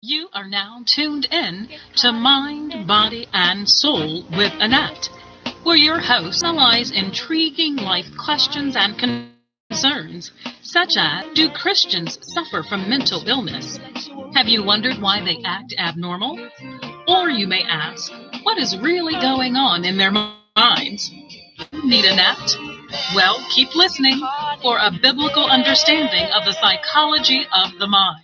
You are now tuned in to Mind, Body, and Soul with Annette, where your hosts analyze intriguing life questions and concerns, such as, do Christians suffer from mental illness? Have you wondered why they act abnormal? Or you may ask, what is really going on in their minds? Need a nap? Well, keep listening for a biblical understanding of the psychology of the mind.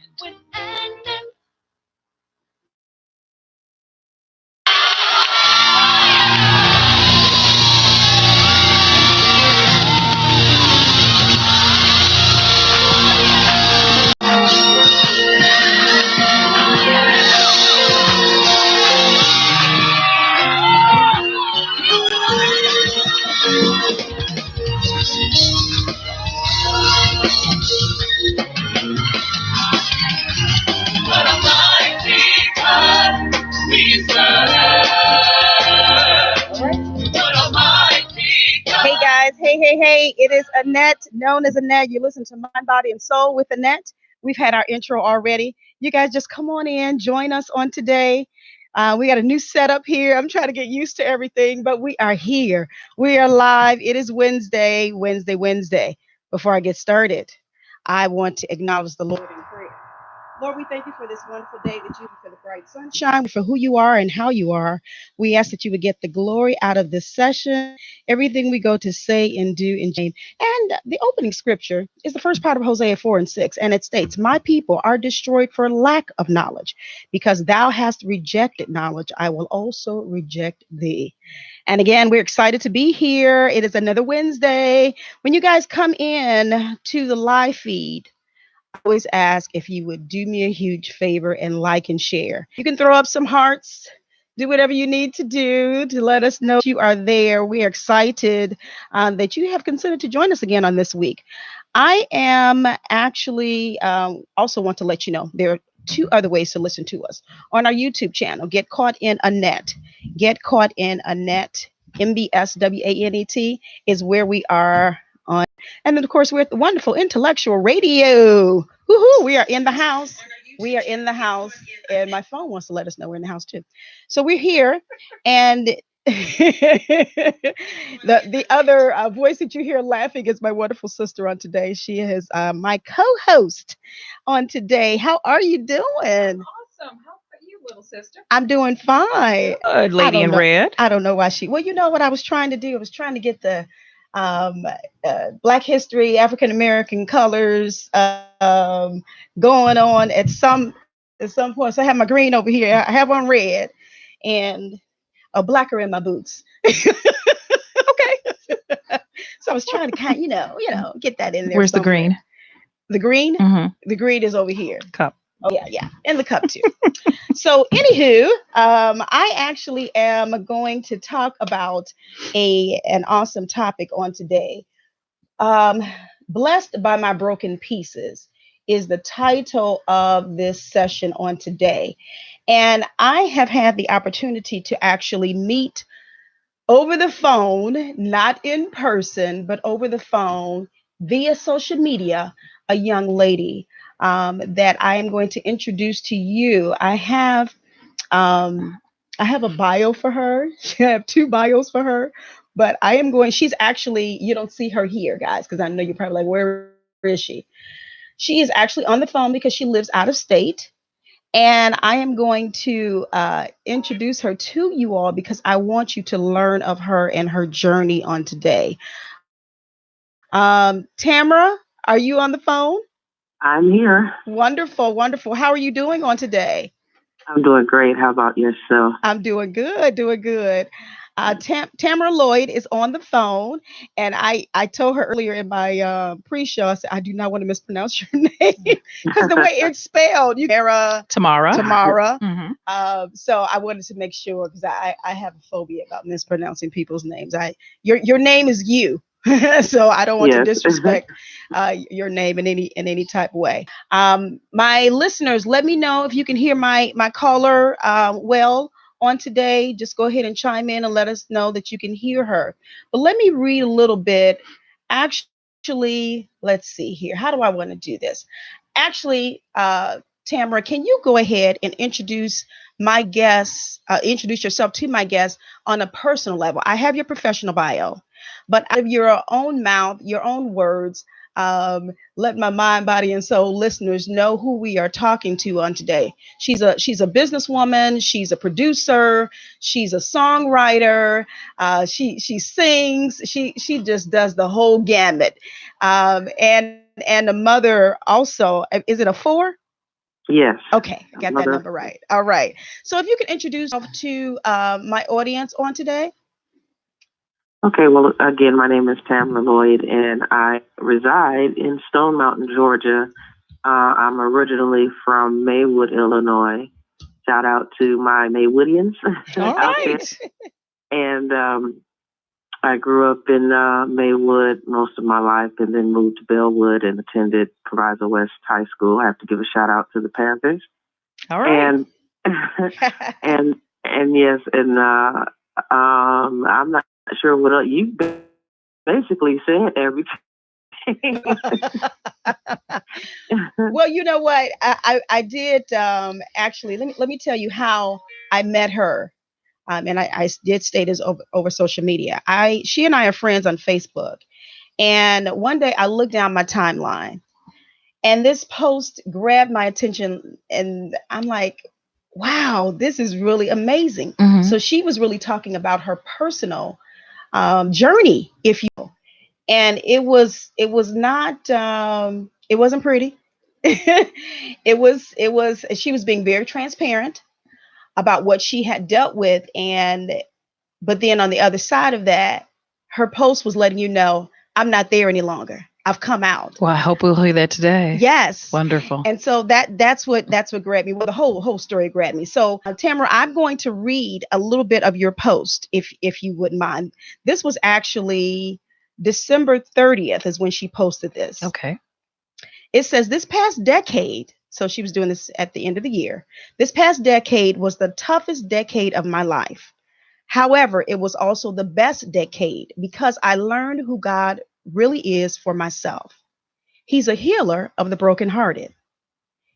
What a mighty God we serve. What a mighty God. Hey guys, hey. It is Annette, known as Annette. You listen to Mind, Body, and Soul with Annette. We've had our intro already. You guys just come on in, join us on today. We got a new setup here. I'm trying to get used to everything, but we are here. We are live. It is Wednesday. Before I get started, I want to acknowledge the Lord in prayer. Lord, we thank you for this wonderful day that you for the bright sunshine, for who you are and how you are. We ask that you would get the glory out of this session, everything we go to say and do in James. And the opening scripture is the first part of Hosea 4 and 6, and it states, my people are destroyed for lack of knowledge. Because thou hast rejected knowledge, I will also reject thee. And again, we're excited to be here. It is another Wednesday. When you guys come in to the live feed, always ask if you would do me a huge favor and like and share. You can throw up some hearts, do whatever you need to do to let us know you are there. We are excited that you have considered to join us again on this week. I am actually also want to let you know there are two other ways to listen to us on our YouTube channel. Get Caught in Annette. Get Caught in Annette. MBSWANET is where we are on. And then, of course, we're at the wonderful intellectual radio. Woohoo! We are in the house. We are in the house. And my phone wants to let us know we're in the house too. So we're here. And the other voice that you hear laughing is my wonderful sister on today. She is my co-host on today. How are you doing? Awesome. How about you, little sister? I'm doing fine. Good, lady in red. I don't know why she. Well, you know what I was trying to do? I was trying to get the um, Black History, African American colors going on at some point. So I have my green over here. I have on red, and a blacker in my boots. Okay. So I was trying to kind of, get that in there. Where's the somewhere. green? The green? Mm-hmm. The green is over here. Cup. Oh yeah, in the cup too. So, anywho, I actually am going to talk about an awesome topic on today. Um, Blessed by My Broken Pieces is the title of this session on today, and I have had the opportunity to actually meet over the phone, not in person, but over the phone via social media, a young lady that I am going to introduce to you. Um, I have a bio for her. I have two bios for her, but she's actually, you don't see her here, guys, because I know you're probably like, where is she? She is actually on the phone because she lives out of state. And I am going to introduce her to you all because I want you to learn of her and her journey on today. Tamara, are you on the phone? I'm here. Wonderful. How are you doing on today? I'm doing great. How about yourself? I'm doing good. Tamara Lloyd is on the phone, and I told her earlier in my pre-show, I said I do not want to mispronounce your name because the way it's spelled, Tamara. Tamara. So I wanted to make sure because I have a phobia about mispronouncing people's names. Your name is you. So I don't want to disrespect your name in any type of way. My listeners, let me know if you can hear my caller well on today. Just go ahead and chime in and let us know that you can hear her. But let me read a little bit. Actually, let's see here. How do I want to do this? Actually, Tamara, can you go ahead and introduce my guests, introduce yourself to my guests on a personal level? I have your professional bio, but out of your own mouth, your own words, let my mind, body, and soul listeners know who we are talking to on today. She's a businesswoman. She's a producer. She's a songwriter. She sings. She just does the whole gamut. And a mother also. Is it a four? Yes. Okay, I got that Mother. number right. All right. So if you could introduce yourself to my audience on today. Okay, well, again, my name is Tamara Lloyd, and I reside in Stone Mountain, Georgia. I'm originally from Maywood, Illinois. Shout out to my Maywoodians All out there. right. And I grew up in Maywood most of my life, and then moved to Bellwood and attended Proviso West High School. I have to give a shout out to the Panthers. All right. And yes, and I'm not sure what else. You basically said everything. Well, you know what? I did actually. Let me tell you how I met her. And I did state this over social media. She and I are friends on Facebook. And one day I looked down my timeline, and this post grabbed my attention, and I'm like, wow, this is really amazing. Mhm. So she was really talking about her personal journey, if you will. And it not it wasn't pretty. She was being very transparent about what she had dealt with, but then on the other side of that, her post was letting you know, I'm not there any longer. I've come out. Well, I hope we'll hear that today. Yes. Wonderful. And so that's what grabbed me. Well, the whole story grabbed me. So Tamara, I'm going to read a little bit of your post, if you wouldn't mind. This was actually December 30th is when she posted this. Okay. It says, this past decade, so she was doing this at the end of the year, this past decade was the toughest decade of my life. However, it was also the best decade because I learned who God really is for myself. He's a healer of the brokenhearted.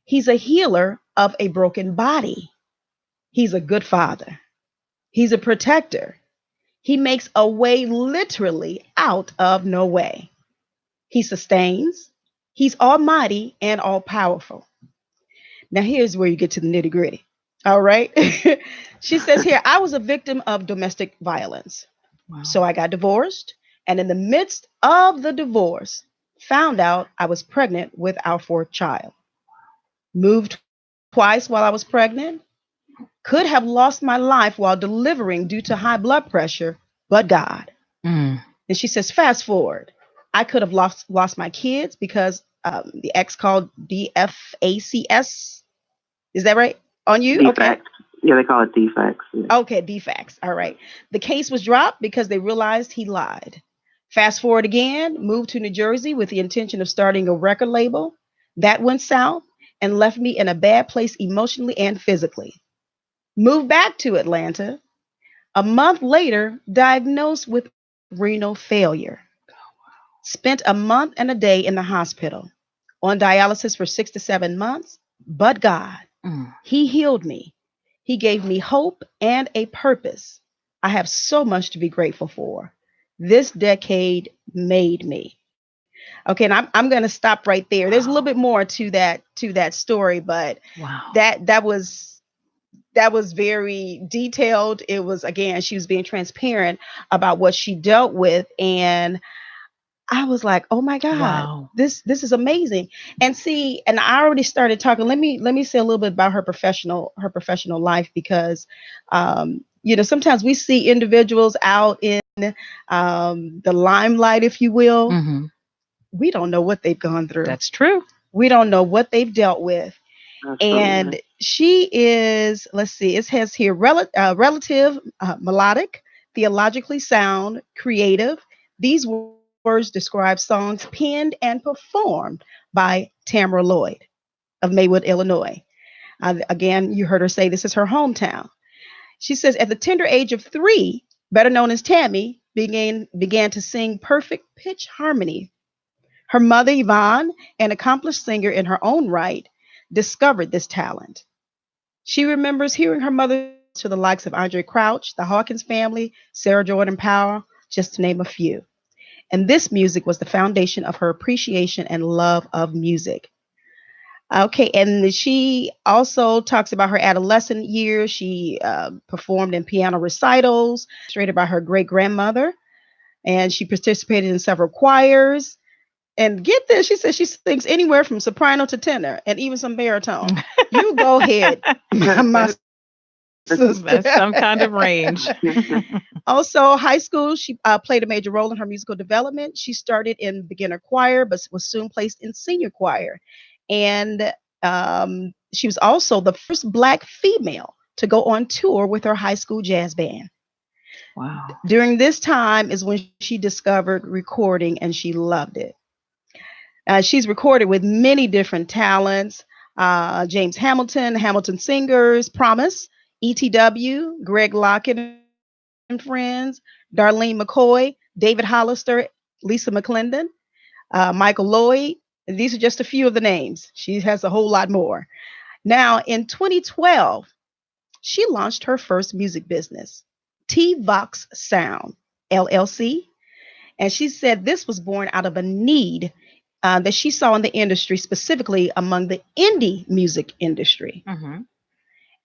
He's a healer of a broken body. He's a good father. He's a protector. He makes a way literally out of no way. He sustains. He's almighty and all powerful. Now, here's where you get to the nitty gritty. All right. She says here, I was a victim of domestic violence. Wow. So I got divorced. And in the midst of the divorce, found out I was pregnant with our fourth child. Moved twice while I was pregnant. Could have lost my life while delivering due to high blood pressure, but God. Mm. And she says, fast forward. I could have lost my kids because the ex called DFACS. Is that right? On you? Defects. Okay. Yeah, they call it defects. Yeah. Okay, defects. All right. The case was dropped because they realized he lied. Fast forward again, moved to New Jersey with the intention of starting a record label. That went south and left me in a bad place emotionally and physically. Moved back to Atlanta. A month later, diagnosed with renal failure. Spent a month and a day in the hospital on dialysis for 6 to 7 months, but God, He healed me. He gave me hope and a purpose. I have so much to be grateful for. This decade made me. Okay, and I'm going to stop right there. There's a little bit more to that story, but Wow. that was very detailed. It was, again, she was being transparent about what she dealt with, and I was like, oh my God, Wow. this is amazing. And I already started talking. Let me say a little bit about her professional life, because sometimes we see individuals out in the limelight, if you will. Mm-hmm. We don't know what they've gone through. That's true. We don't know what they've dealt with. Absolutely. And she is, let's see, it has here relative, melodic, theologically sound, creative. These words describe songs penned and performed by Tamara Lloyd of Maywood, Illinois. Again, you heard her say this is her hometown. She says, at the tender age of 3, better known as Tammy, began to sing perfect pitch harmony. Her mother, Yvonne, an accomplished singer in her own right, discovered this talent. She remembers hearing her mother to the likes of Andre Crouch, the Hawkins family, Sarah Jordan Powell, just to name a few. And this music was the foundation of her appreciation and love of music. Okay, and she also talks about her adolescent years. She performed in piano recitals, illustrated by her great grandmother, and she participated in several choirs. And get this, she says she sings anywhere from soprano to tenor and even some baritone. You go ahead, my sister. That's some kind of range. Also, high school, she played a major role in her musical development. She started in beginner choir, but was soon placed in senior choir. And she was also the first Black female to go on tour with her high school jazz band. Wow. During this time is when she discovered recording and she loved it. She's recorded with many different talents. James Hamilton, Hamilton Singers, Promise, ETW, Greg Lockett and Friends, Darlene McCoy, David Hollister, Lisa McClendon, Michael Lloyd. These are just a few of the names. She has a whole lot more. Now, in 2012, she launched her first music business, T-Vox Sound, LLC. And she said this was born out of a need that she saw in the industry, specifically among the indie music industry. Mm-hmm.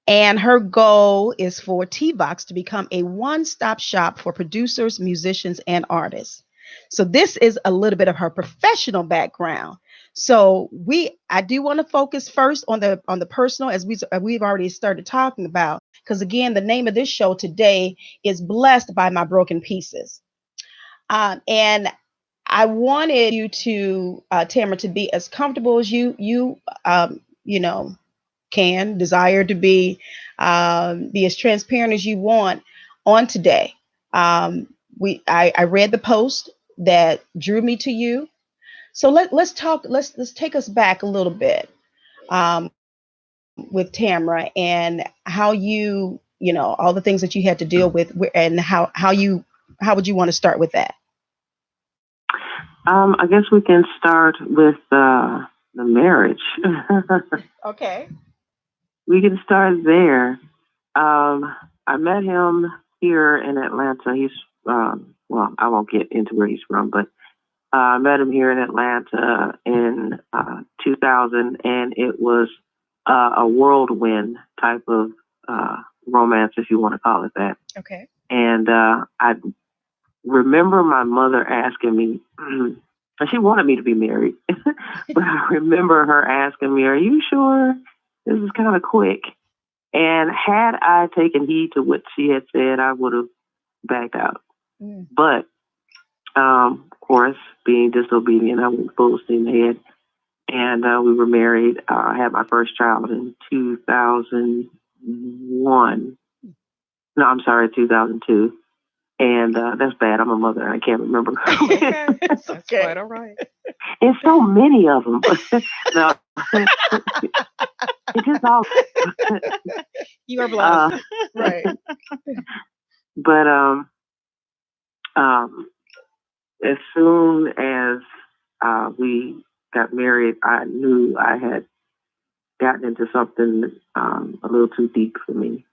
And her goal is for T-Vox to become a one-stop shop for producers, musicians, and artists. So this is a little bit of her professional background. So I do want to focus first on the personal, as we've already started talking about, because again, the name of this show today is Blessed by My Broken Pieces. And I wanted you to, Tamara, to be as comfortable as you can desire to be as transparent as you want on today. I read the post that drew me to you. So let's talk. Let's take us back a little bit with Tamara and how all the things that you had to deal with, and how would you want to start with that? I guess we can start with the marriage. Okay. We can start there. I met him here in Atlanta. He's, well, I won't get into where he's from, but I met him here in Atlanta in 2000, and it was a whirlwind type of romance, if you want to call it that. Okay. And I remember my mother asking me, and she wanted me to be married, but I remember her asking me, "Are you sure this is kind of quick?" And had I taken heed to what she had said, I would have backed out. Mm. But, of course, being disobedient, I went full steam ahead. And we were married. I had my first child in 2001. No, I'm sorry, 2002. And that's bad. I'm a mother. I can't remember. That's okay. Quite all right. There's so many of them. No. It's just all. You are blessed. Right. But as soon as we got married, I knew I had gotten into something a little too deep for me.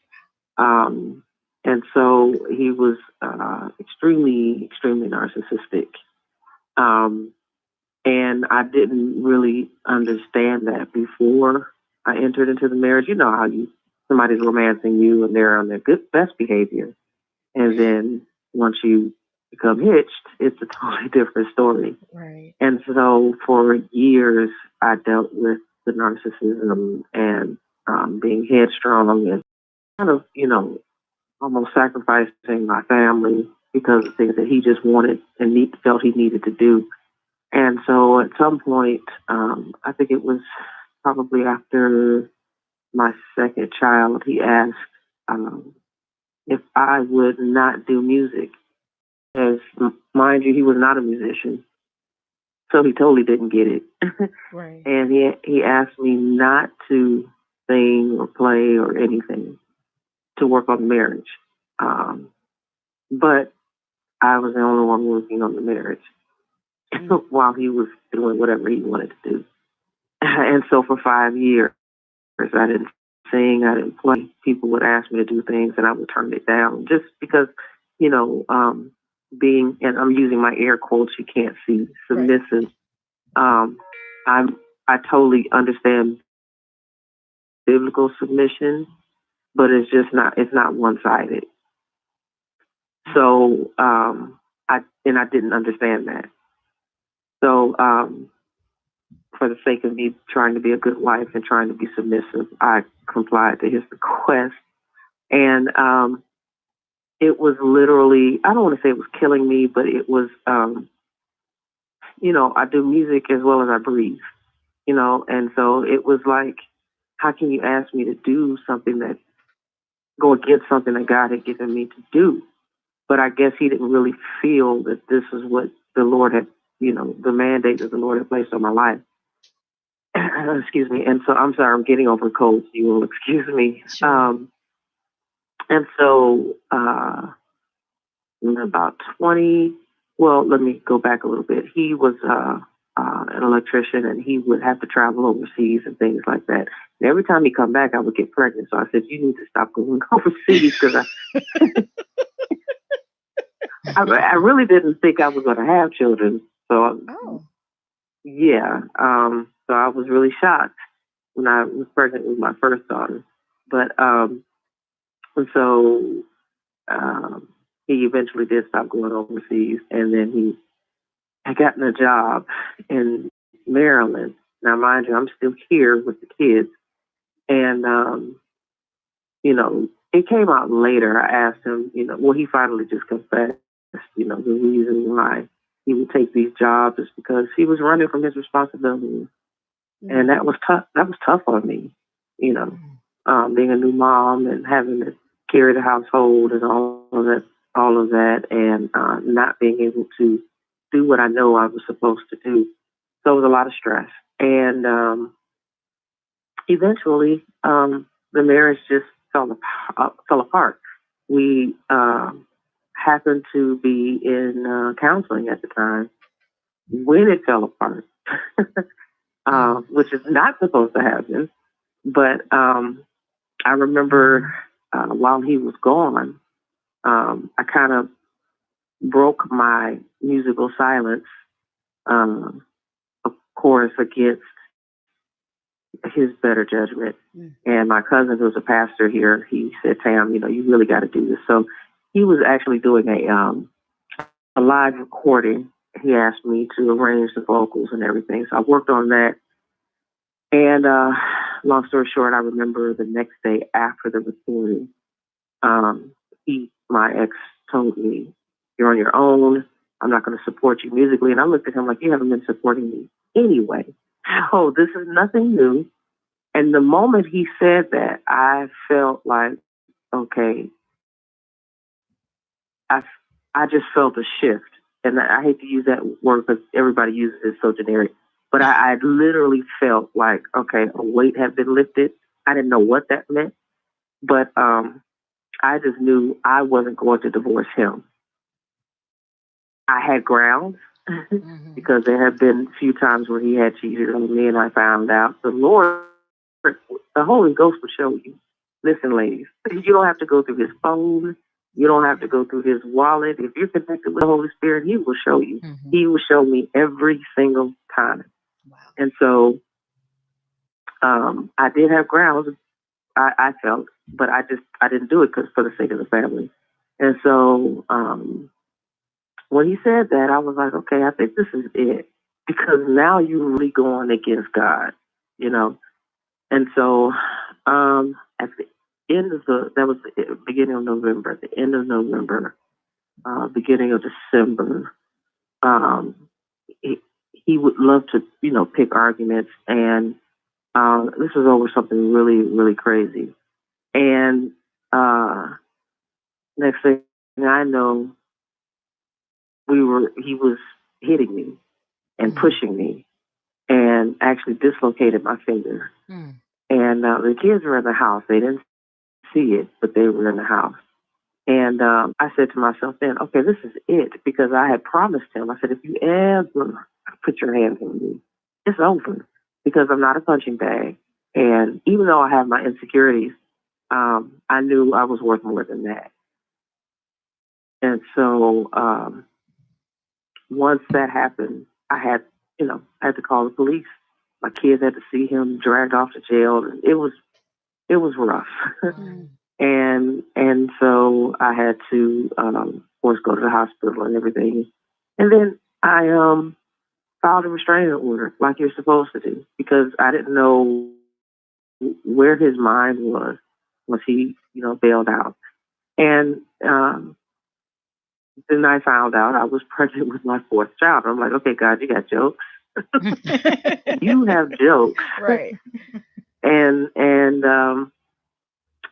And so he was extremely, extremely narcissistic. And I didn't really understand that before I entered into the marriage. You know how somebody's romancing you and they're on their best behavior. And then once you become hitched, it's a totally different story. Right. And so for years, I dealt with the narcissism and being headstrong and kind of, almost sacrificing my family because of things that he just wanted and felt he needed to do. And so at some point, I think it was probably after my second child, he asked if I would not do music. As mind you, he was not a musician, so he totally didn't get it. Right. And he asked me not to sing or play or anything to work on the marriage. But I was the only one working on the marriage while he was doing whatever he wanted to do. And so for 5 years, I didn't sing, I didn't play. People would ask me to do things and I would turn it down just because, you know, being, and I'm using my air quotes, you can't see, submissive. Um, I totally understand biblical submission, but it's not one-sided. So, I didn't understand that. So, for the sake of me trying to be a good wife and trying to be submissive, I complied to his request. And it was literally, I don't want to say it was killing me, but it was, you know, I do music as well as I breathe, you know, and so it was like, how can you ask me to do something that, go against something that God had given me to do? But I guess he didn't really feel that this is what the Lord had, you know, the mandate that the Lord had placed on my life. Excuse me. And so I'm sorry, I'm getting over a cold. So you will excuse me. Sure. And so about 20, well, let me go back a little bit. He was an electrician and he would have to travel overseas and things like that. And every time he come back, I would get pregnant. So I said, you need to stop going overseas because I really didn't think I was going to have children. So, yeah. So I was really shocked when I was pregnant with my first daughter. But, so he eventually did stop going overseas. And then he had gotten a job in Maryland. Now, mind you, I'm still here with the kids. And, you know, it came out later. I asked him, you know, well, he finally just confessed, you know, the reason why he would take these jobs is because he was running from his responsibilities. Mm-hmm. And that was tough. That was tough on me, you know, being a new mom and having to carry the household and all of that, and not being able to do what I know I was supposed to do. So it was a lot of stress. And eventually, the marriage just fell apart. We happened to be in counseling at the time when it fell apart, which is not supposed to happen. But I remember while he was gone, I kind of broke my musical silence, of course, against his better judgment. And my cousin, who's a pastor here, he said, Tam, you know, you really got to do this. So he was actually doing a live recording. He asked me to arrange the vocals and everything. So I worked on that. And long story short, I remember the next day after the recording, my ex told me, you're on your own. I'm not going to support you musically. And I looked at him like, you haven't been supporting me anyway. So this is nothing new. And the moment he said that, I felt like, okay, I just felt a shift. And I hate to use that word because everybody uses it so generic. But I literally felt like, okay, a weight had been lifted. I didn't know what that meant. But I just knew I wasn't going to divorce him. I had grounds because there had been a few times where he had cheated on me and I found out. The Lord, the Holy Ghost will show you. Listen, ladies, you don't have to go through his phone. You don't have to go through his wallet. If you're connected with the Holy Spirit, he will show you. He will show me every single time. Wow. And so I did have grounds, I felt, but I didn't do it for the sake of the family. And so when he said that, I was like, okay, I think this is it. Because now you're really going against God, you know. And so at the end of that was the beginning of November, at the end of November, beginning of December, he would love to, you know, pick arguments. And this was over something really, really crazy. And next thing I know, he was hitting me and pushing me and actually dislocated my finger. And the kids were in the house. They didn't see it, but they were in the house. And I said to myself then, okay, this is it, because I had promised him. I said, if you ever put your hands on me, it's over, because I'm not a punching bag. And even though I have my insecurities, I knew I was worth more than that. And so once that happened, I had, I had to call the police. My kids had to see him dragged off to jail, and it was rough. and so I had to, of course, go to the hospital and everything. And then I filed a restraining order, like you're supposed to do, because I didn't know where his mind was once he, bailed out. And then I found out I was pregnant with my fourth child. I'm like, okay, God, you got jokes. You have jokes. Right. And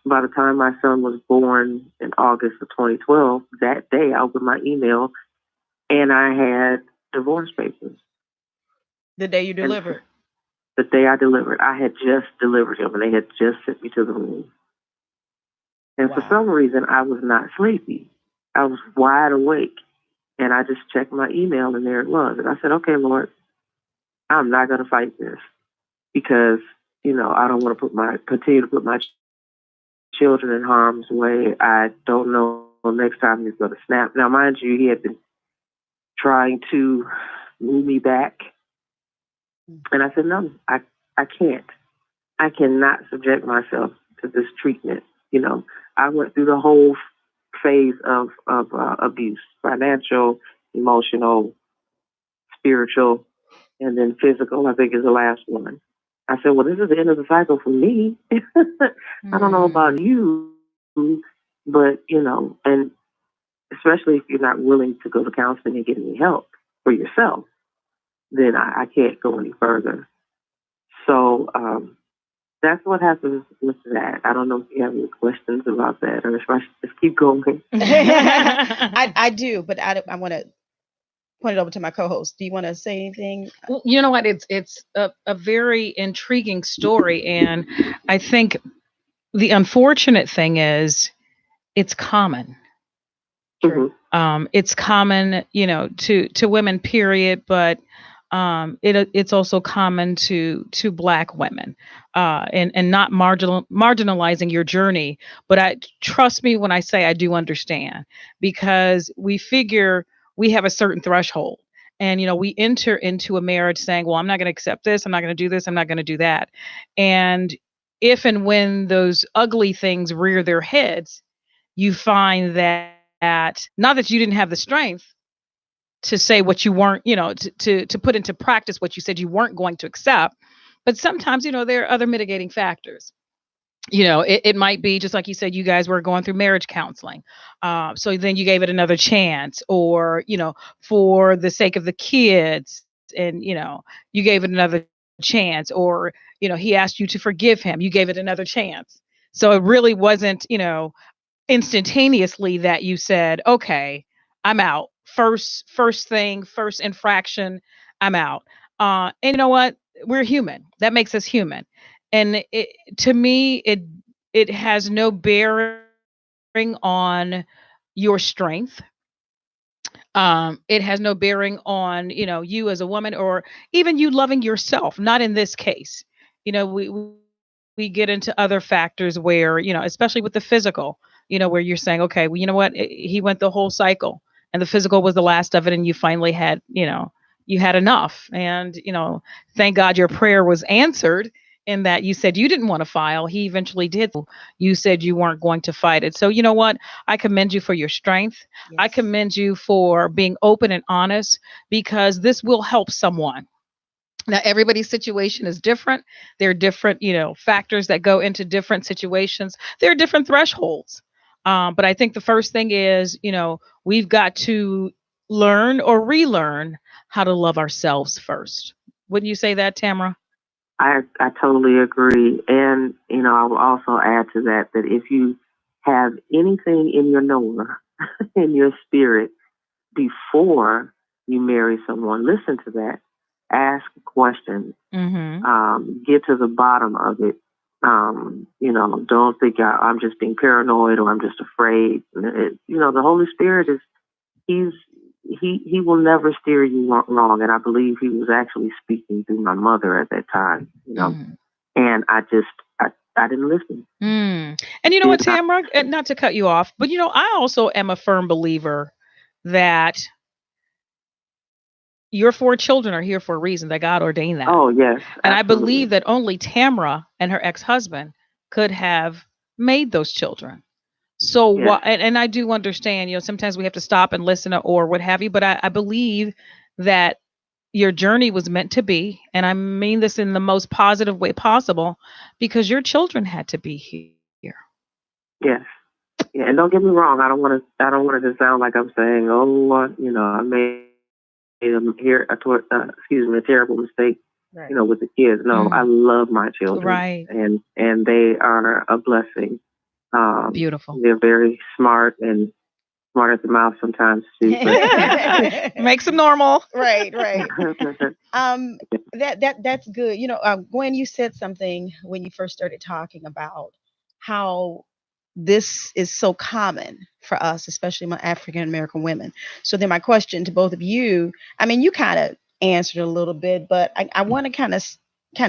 by the time my son was born in August of 2012, that day I opened my email and I had divorce papers. The day you delivered? The day I delivered. I had just delivered him and they had just sent me to the room. And for some reason, I was not sleepy. I was wide awake. And I just checked my email and there it was. And I said, okay, Lord, I'm not going to fight this because, I don't want to continue to put my children in harm's way. I don't know next time he's going to snap. Now, mind you, he had been trying to move me back. And I said, no, I can't. I cannot subject myself to this treatment. I went through the whole phase of abuse, financial, emotional, spiritual, and then physical, I think is the last one. I said, well, this is the end of the cycle for me. I don't know about you, but, and especially if you're not willing to go to counseling and get any help for yourself, then I can't go any further. So that's what happens with that. I don't know if you have any questions about that or if I should just keep going. I do, but I want to point it over to my co-host. Do you want to say anything? Well, you know what? It's a very intriguing story. And I think the unfortunate thing is it's common. Mm-hmm. It's common, to women, period, but it's also common to Black women, and not marginalizing your journey. But trust me when I say I do understand, because we figure we have a certain threshold. And, we enter into a marriage saying, well, I'm not going to accept this. I'm not going to do this. I'm not going to do that. And if and when those ugly things rear their heads, you find that not that you didn't have the strength to say what you weren't, to put into practice what you said you weren't going to accept. But sometimes, there are other mitigating factors. It might be just like you said, you guys were going through marriage counseling. So then you gave it another chance, or, for the sake of the kids, and, you gave it another chance, or, he asked you to forgive him. You gave it another chance. So it really wasn't, instantaneously that you said, okay, I'm out. First infraction, I'm out. And you know what? We're human. That makes us human. And to me, it has no bearing on your strength. It has no bearing on, you as a woman, or even you loving yourself. Not in this case. We get into other factors where, especially with the physical, where you're saying, okay, well, you know what? He went the whole cycle and the physical was the last of it. And you finally had, you had enough. And, thank God your prayer was answered in that you said you didn't want to file. He eventually did. You said you weren't going to fight it. So you know what? I commend you for your strength. Yes. I commend you for being open and honest, because this will help someone. Now, everybody's situation is different. There are different, factors that go into different situations. There are different thresholds. But I think the first thing is, we've got to learn or relearn how to love ourselves first. Wouldn't you say that, Tamara? I totally agree. And, I will also add to that if you have anything in your knower, in your spirit, before you marry someone, listen to that. Ask questions. Mm-hmm. Get to the bottom of it. Don't think I'm just being paranoid or I'm just afraid. The Holy Spirit he will never steer you wrong. And I believe he was actually speaking through my mother at that time. Mm-hmm. And I didn't listen. And you know what, Did not. Tamara, not to cut you off, but I also am a firm believer that your four children are here for a reason, that God ordained that. Oh, yes. And I Absolutely. believe that only Tamara and her ex-husband could have made those children. So Yes. and I do understand, sometimes we have to stop and listen or what have you, but I believe that your journey was meant to be, and I mean this in the most positive way possible, because your children had to be here. Yes. Yeah, and don't get me wrong. I don't want it to sound like I'm saying, I made a terrible mistake, Right. with the kids. No, I love my children, Right. and they are a blessing. Beautiful. They're very smart and smart at the mouth sometimes too. Makes them normal. Right. That's good. Gwen, you said something when you first started talking about how this is so common for us, especially my African American women. So then my question to both of you, I mean, you kind of answered a little bit, but I want to kind of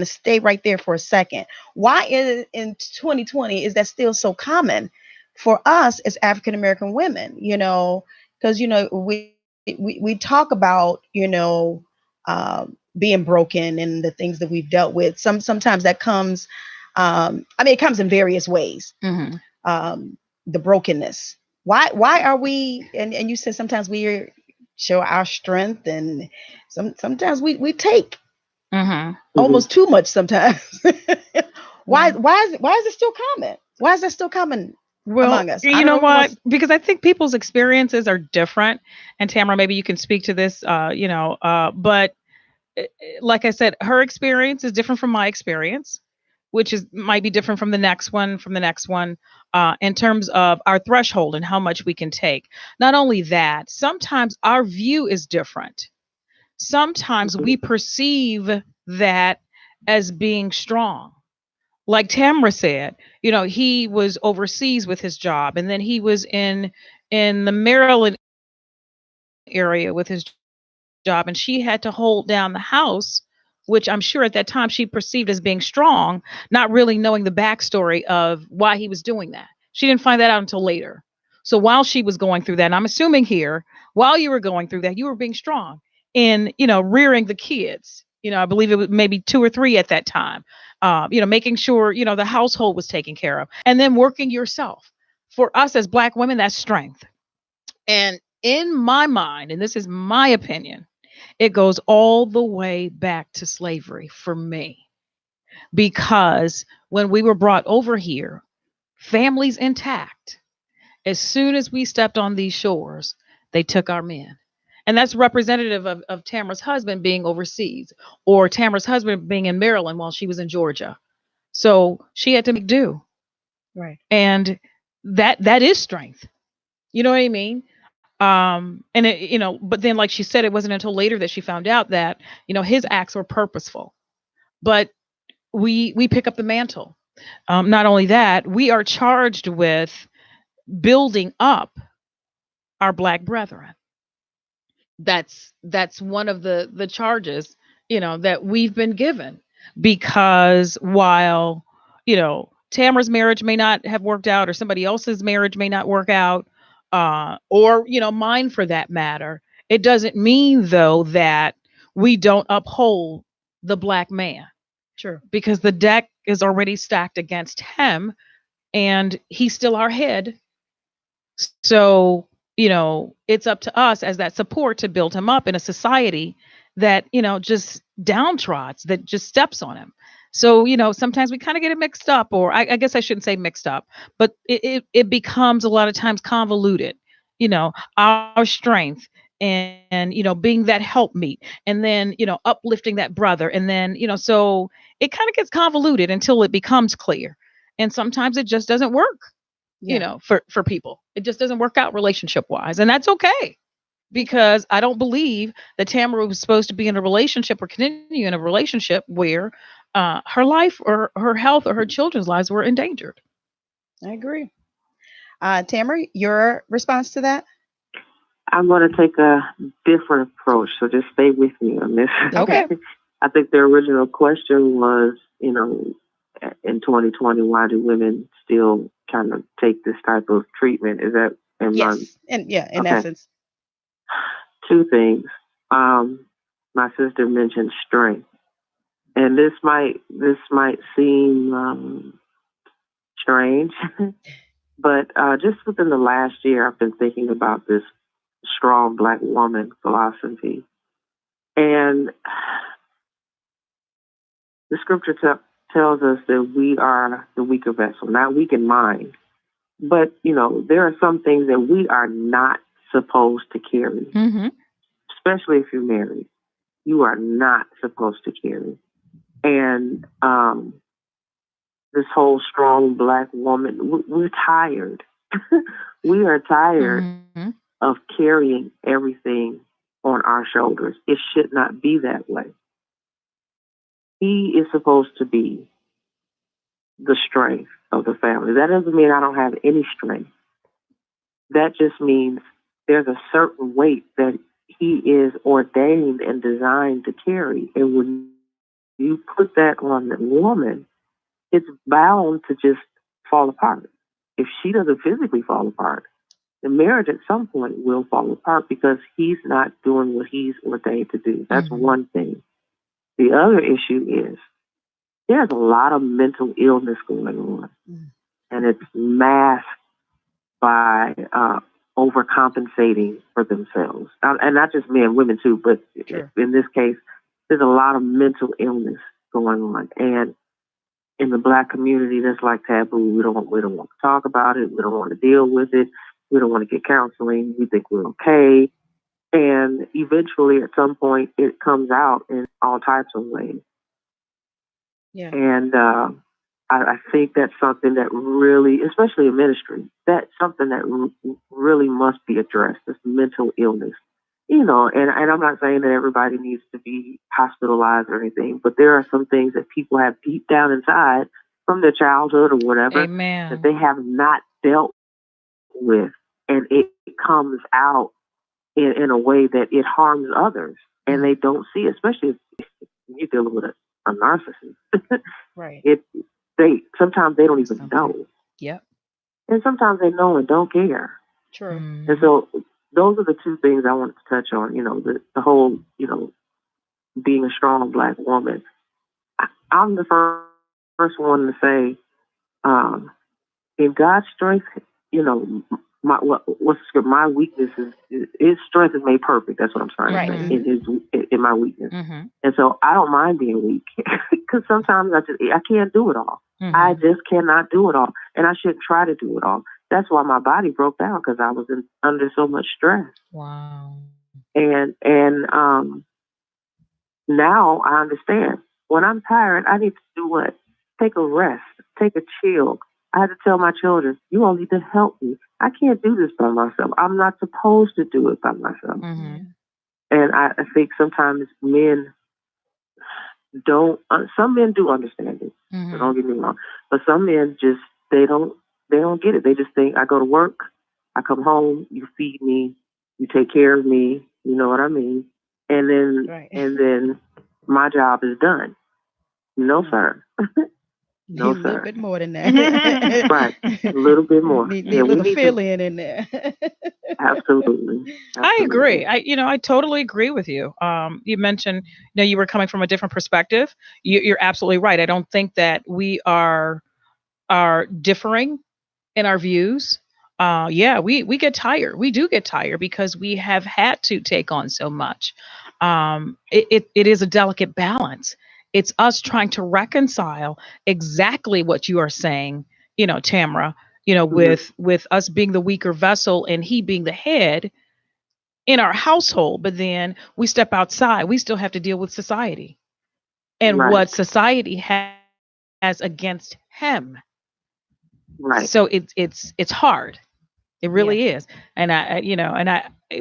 stay right there for a second. Why is in 2020 is that still so common for us as African American women? Because we talk about being broken and the things that we've dealt with. Sometimes that comes. It comes in various ways. Mm-hmm. The brokenness. Why are we? And you said sometimes we show our strength, and sometimes we take almost too much. Sometimes. Why is it still common? Why is that still common among us? You know what? Because I think people's experiences are different. And Tamara, maybe you can speak to this. But like I said, her experience is different from my experience, which might be different from the next one, in terms of our threshold and how much we can take. Not only that, sometimes our view is different. Sometimes we perceive that as being strong. Like Tamara said, he was overseas with his job, and then he was in the Maryland area with his job, and she had to hold down the house, which I'm sure at that time she perceived as being strong, not really knowing the backstory of why he was doing that. She didn't find that out until later. So while she was going through that, and I'm assuming here, while you were going through that, you were being strong in, rearing the kids. I believe it was maybe 2 or 3 at that time. Making sure, the household was taken care of, and then working yourself. For us as Black women, that's strength. And in my mind, and this is my opinion, it goes all the way back to slavery for me. Because when we were brought over here, families intact, as soon as we stepped on these shores, they took our men. And that's representative of Tamara's husband being overseas, or Tamara's husband being in Maryland while she was in Georgia. So she had to make do. Right. And that is strength. You know what I mean? And it, but then, like she said, it wasn't until later that she found out that, his acts were purposeful. But we pick up the mantle. Not only that, we are charged with building up our Black brethren. That's one of the charges, that we've been given, because while, Tamara's marriage may not have worked out, or somebody else's marriage may not work out, or, mine for that matter, it doesn't mean though that we don't uphold the Black man. Sure. Because the deck is already stacked against him, and he's still our head. So, it's up to us as that support to build him up in a society that, just downtrods, that just steps on him. So, sometimes we kind of get it mixed up, or I guess I shouldn't say mixed up, but it becomes a lot of times convoluted, our strength and being that helpmeet, and then, uplifting that brother. And then, so it kind of gets convoluted until it becomes clear. And sometimes it just doesn't work. For people, it just doesn't work out relationship wise, and that's okay, because I don't believe that Tamara was supposed to be in a relationship or continue in a relationship where her life or her health or her children's lives were endangered. I agree. Tamara, your response to that? I'm going to take a different approach, so just stay with me on this. Okay. I think the original question was, in 2020, why do women still kind of take this type of treatment? Is that in my Yes. And yeah, in okay? essence. Two things. My sister mentioned strength, and this might seem strange, but just within the last year, I've been thinking about this strong black woman philosophy, and the scripture tells us that we are the weaker vessel, not weak in mind, but there are some things that we are not supposed to carry, Mm-hmm. especially if you're married. You are not supposed to carry. And this whole strong black woman, we're tired. We are tired Mm-hmm. of carrying everything on our shoulders. It should not be that way. He is supposed to be the strength of the family. That doesn't mean I don't have any strength. That just means there's a certain weight that he is ordained and designed to carry. And when you put that on the woman, it's bound to just fall apart. If she doesn't physically fall apart, the marriage at some point will fall apart because he's not doing what he's ordained to do. That's Mhm. one thing. The other issue is there's a lot of mental illness going on, and it's masked by overcompensating for themselves. And not just men, women too, but Sure. in this case, there's a lot of mental illness going on. And in the black community, that's like taboo. We don't want to talk about it. We don't want to deal with it. We don't want to get counseling. We think we're okay. And eventually, at some point, it comes out in all types of ways. Yeah. And I think that's something that really, especially in ministry, that's something that really must be addressed, this mental illness. And I'm not saying that everybody needs to be hospitalized or anything, but there are some things that people have deep down inside from their childhood or whatever that Amen. they have not dealt with. And it comes out in a way that it harms others and they don't see it, especially if you're dealing with a narcissist. Right. Sometimes they don't even know. Yep. And sometimes they know and don't care. True. And so those are the two things I wanted to touch on, the whole, being a strong black woman. I'm the first one to say, in God's strength, what's the script? My weakness is his strength is made perfect. That's what I'm trying Right. to say in my weakness. Mm-hmm. And so I don't mind being weak because sometimes I can't do it all. Mm-hmm. I just cannot do it all, and I shouldn't try to do it all. That's why my body broke down because I was under so much stress. Wow. And now I understand. When I'm tired, I need to do what? Take a rest, take a chill. I had to tell my children, you all need to help me. I can't do this by myself. I'm not supposed to do it by myself. Mm-hmm. And I think sometimes men don't. Some men do understand it. Mm-hmm. So don't get me wrong. But some men just they don't get it. They just think I go to work, I come home, you feed me, you take care of me. You know what I mean? And then Right. and then my job is done. No, sir. No, Need a little sir. bit more than that. Right. A little bit more. Need Yeah, a we little need fill to. in there. Absolutely. I agree. Absolutely. I totally agree with you. You mentioned, you were coming from a different perspective. You're absolutely right. I don't think that we are differing in our views. Yeah, we get tired. We do get tired because we have had to take on so much. It is a delicate balance. It's us trying to reconcile exactly what you are saying, Tamara, with us being the weaker vessel and he being the head in our household. But then we step outside, we still have to deal with society and Right. what society has against him. Right. So it's hard. It really is. And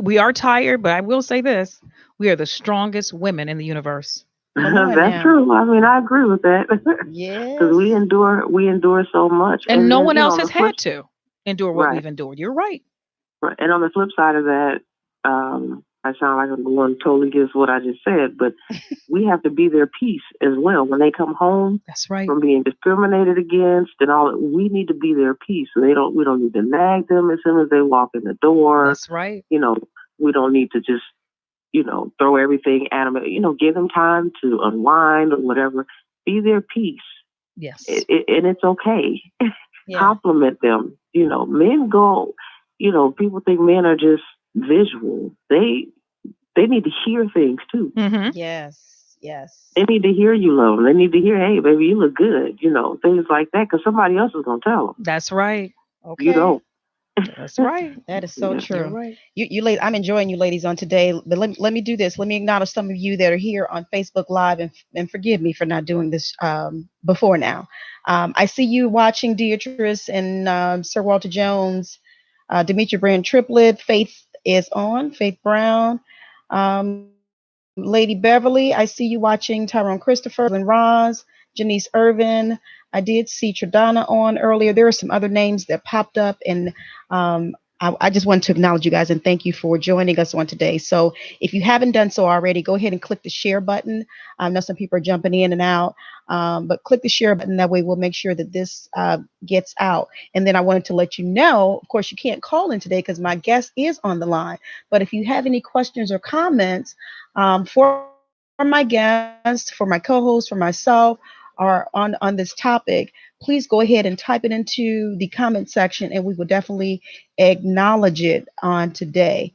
we are tired, but I will say this: we are the strongest women in the universe. Come on That's now. true. I mean, I agree with that. Yes. Because we endure so much, And no then, one else on has the flip, had to endure what right. we've endured. You're right. Right. And on the flip side of that, I sound like I'm the one totally against what I just said, but we have to be their peace as well. When they come home That's right. from being discriminated against and all, we need to be their peace. So we don't need to nag them as soon as they walk in the door. That's right. You know, we don't need to just, throw everything at them. Give them time to unwind or whatever. Be their peace. Yes. And it's okay. Yeah. Compliment them. Men go, people think men are just visual. They need to hear things too. Mm-hmm. Yes. Yes. They need to hear you love them. They need to hear, hey, baby, you look good. Things like that, because somebody else is going to tell them. That's right. Okay. You don't. That's right. That is so Yeah. true. You're right. You ladies, I'm enjoying you ladies on today. But let me do this. Let me acknowledge some of you that are here on Facebook Live, and forgive me for not doing this before now. I see you watching, Beatrice and Sir Walter Jones, Demetria Brand Triplet. Faith is on. Faith Brown. Lady Beverly, I see you watching. Tyrone Christopher, Lynn Roz, Janice Irvin. I did see Tradana on earlier. There are some other names that popped up, and I just wanted to acknowledge you guys and thank you for joining us on today. So if you haven't done so already, go ahead and click the share button. I know some people are jumping in and out, but click the share button. That way we'll make sure that this gets out. And then I wanted to let you know, of course, you can't call in today because my guest is on the line. But if you have any questions or comments for my guest, for my co-host, for myself, or on this topic, please go ahead and type it into the comment section, and we will definitely acknowledge it on today.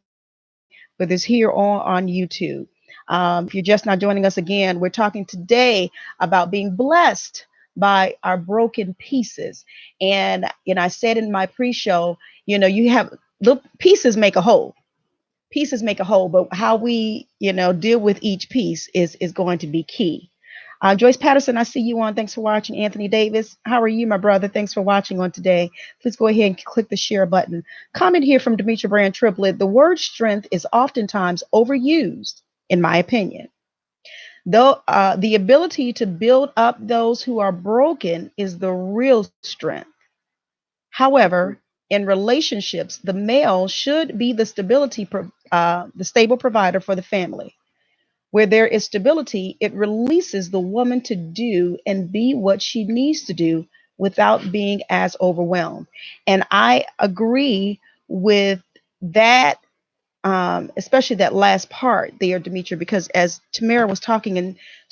But it's here on YouTube. If you're just not joining us again, we're talking today about being blessed by our broken pieces. And I said in my pre-show, you have little pieces make a whole. Pieces make a whole, but how we, deal with each piece is going to be key. Joyce Patterson, I see you on. Thanks for watching. Anthony Davis, how are you, my brother? Thanks for watching on today. Please go ahead and click the share button. Comment here from Demetria Brand Triplet. The word strength is oftentimes overused, in my opinion. Though the ability to build up those who are broken is the real strength. However, in relationships, the male should be the stable provider for the family. Where there is stability, it releases the woman to do and be what she needs to do without being as overwhelmed. And I agree with that, especially that last part there, Demetria, because as Tamara was talking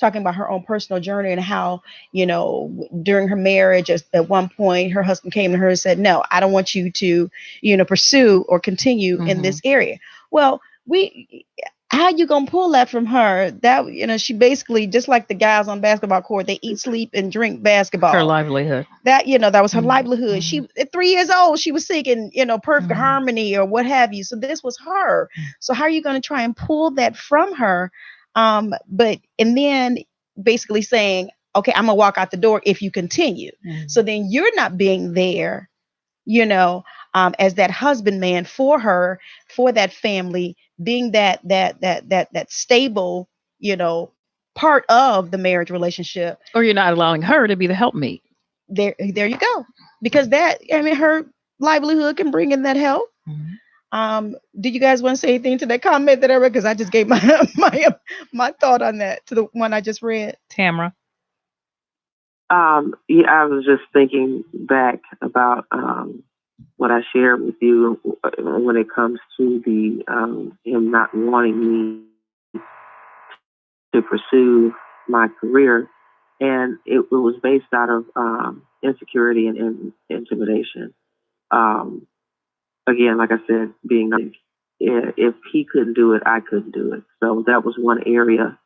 about her own personal journey and how, during her marriage, at one point, her husband came to her and said, no, I don't want you to, pursue or continue in this area. Well, how you gonna pull that from her? That she basically, just like the guys on basketball court, they eat, sleep, and drink basketball. Her livelihood. That that was her livelihood. She at 3 years old, she was seeking perfect harmony or what have you. So this was her. So how are you going to try and pull that from her? And then basically saying, okay, I'm gonna walk out the door if you continue. So then you're not being there, as that husband man for her, for that family, being that stable, part of the marriage relationship. Or you're not allowing her to be the helpmeet. There you go. Because her livelihood can bring in that help. Did you guys want to say anything to that comment that I read? Because I just gave my thought on that to the one I just read. Tamara. Yeah, I was just thinking back about what I shared with you when it comes to the him not wanting me to pursue my career, and it was based out of insecurity and intimidation. Again, like I said, if he couldn't do it, I couldn't do it. So that was one area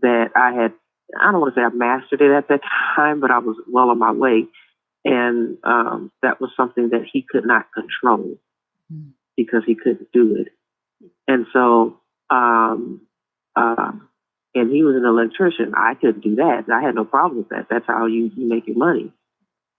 that I don't want to say I mastered it at that time, but I was well on my way. And that was something that he could not control because he couldn't do it. And so, and he was an electrician. I couldn't do that. I had no problem with that. That's how you make your money.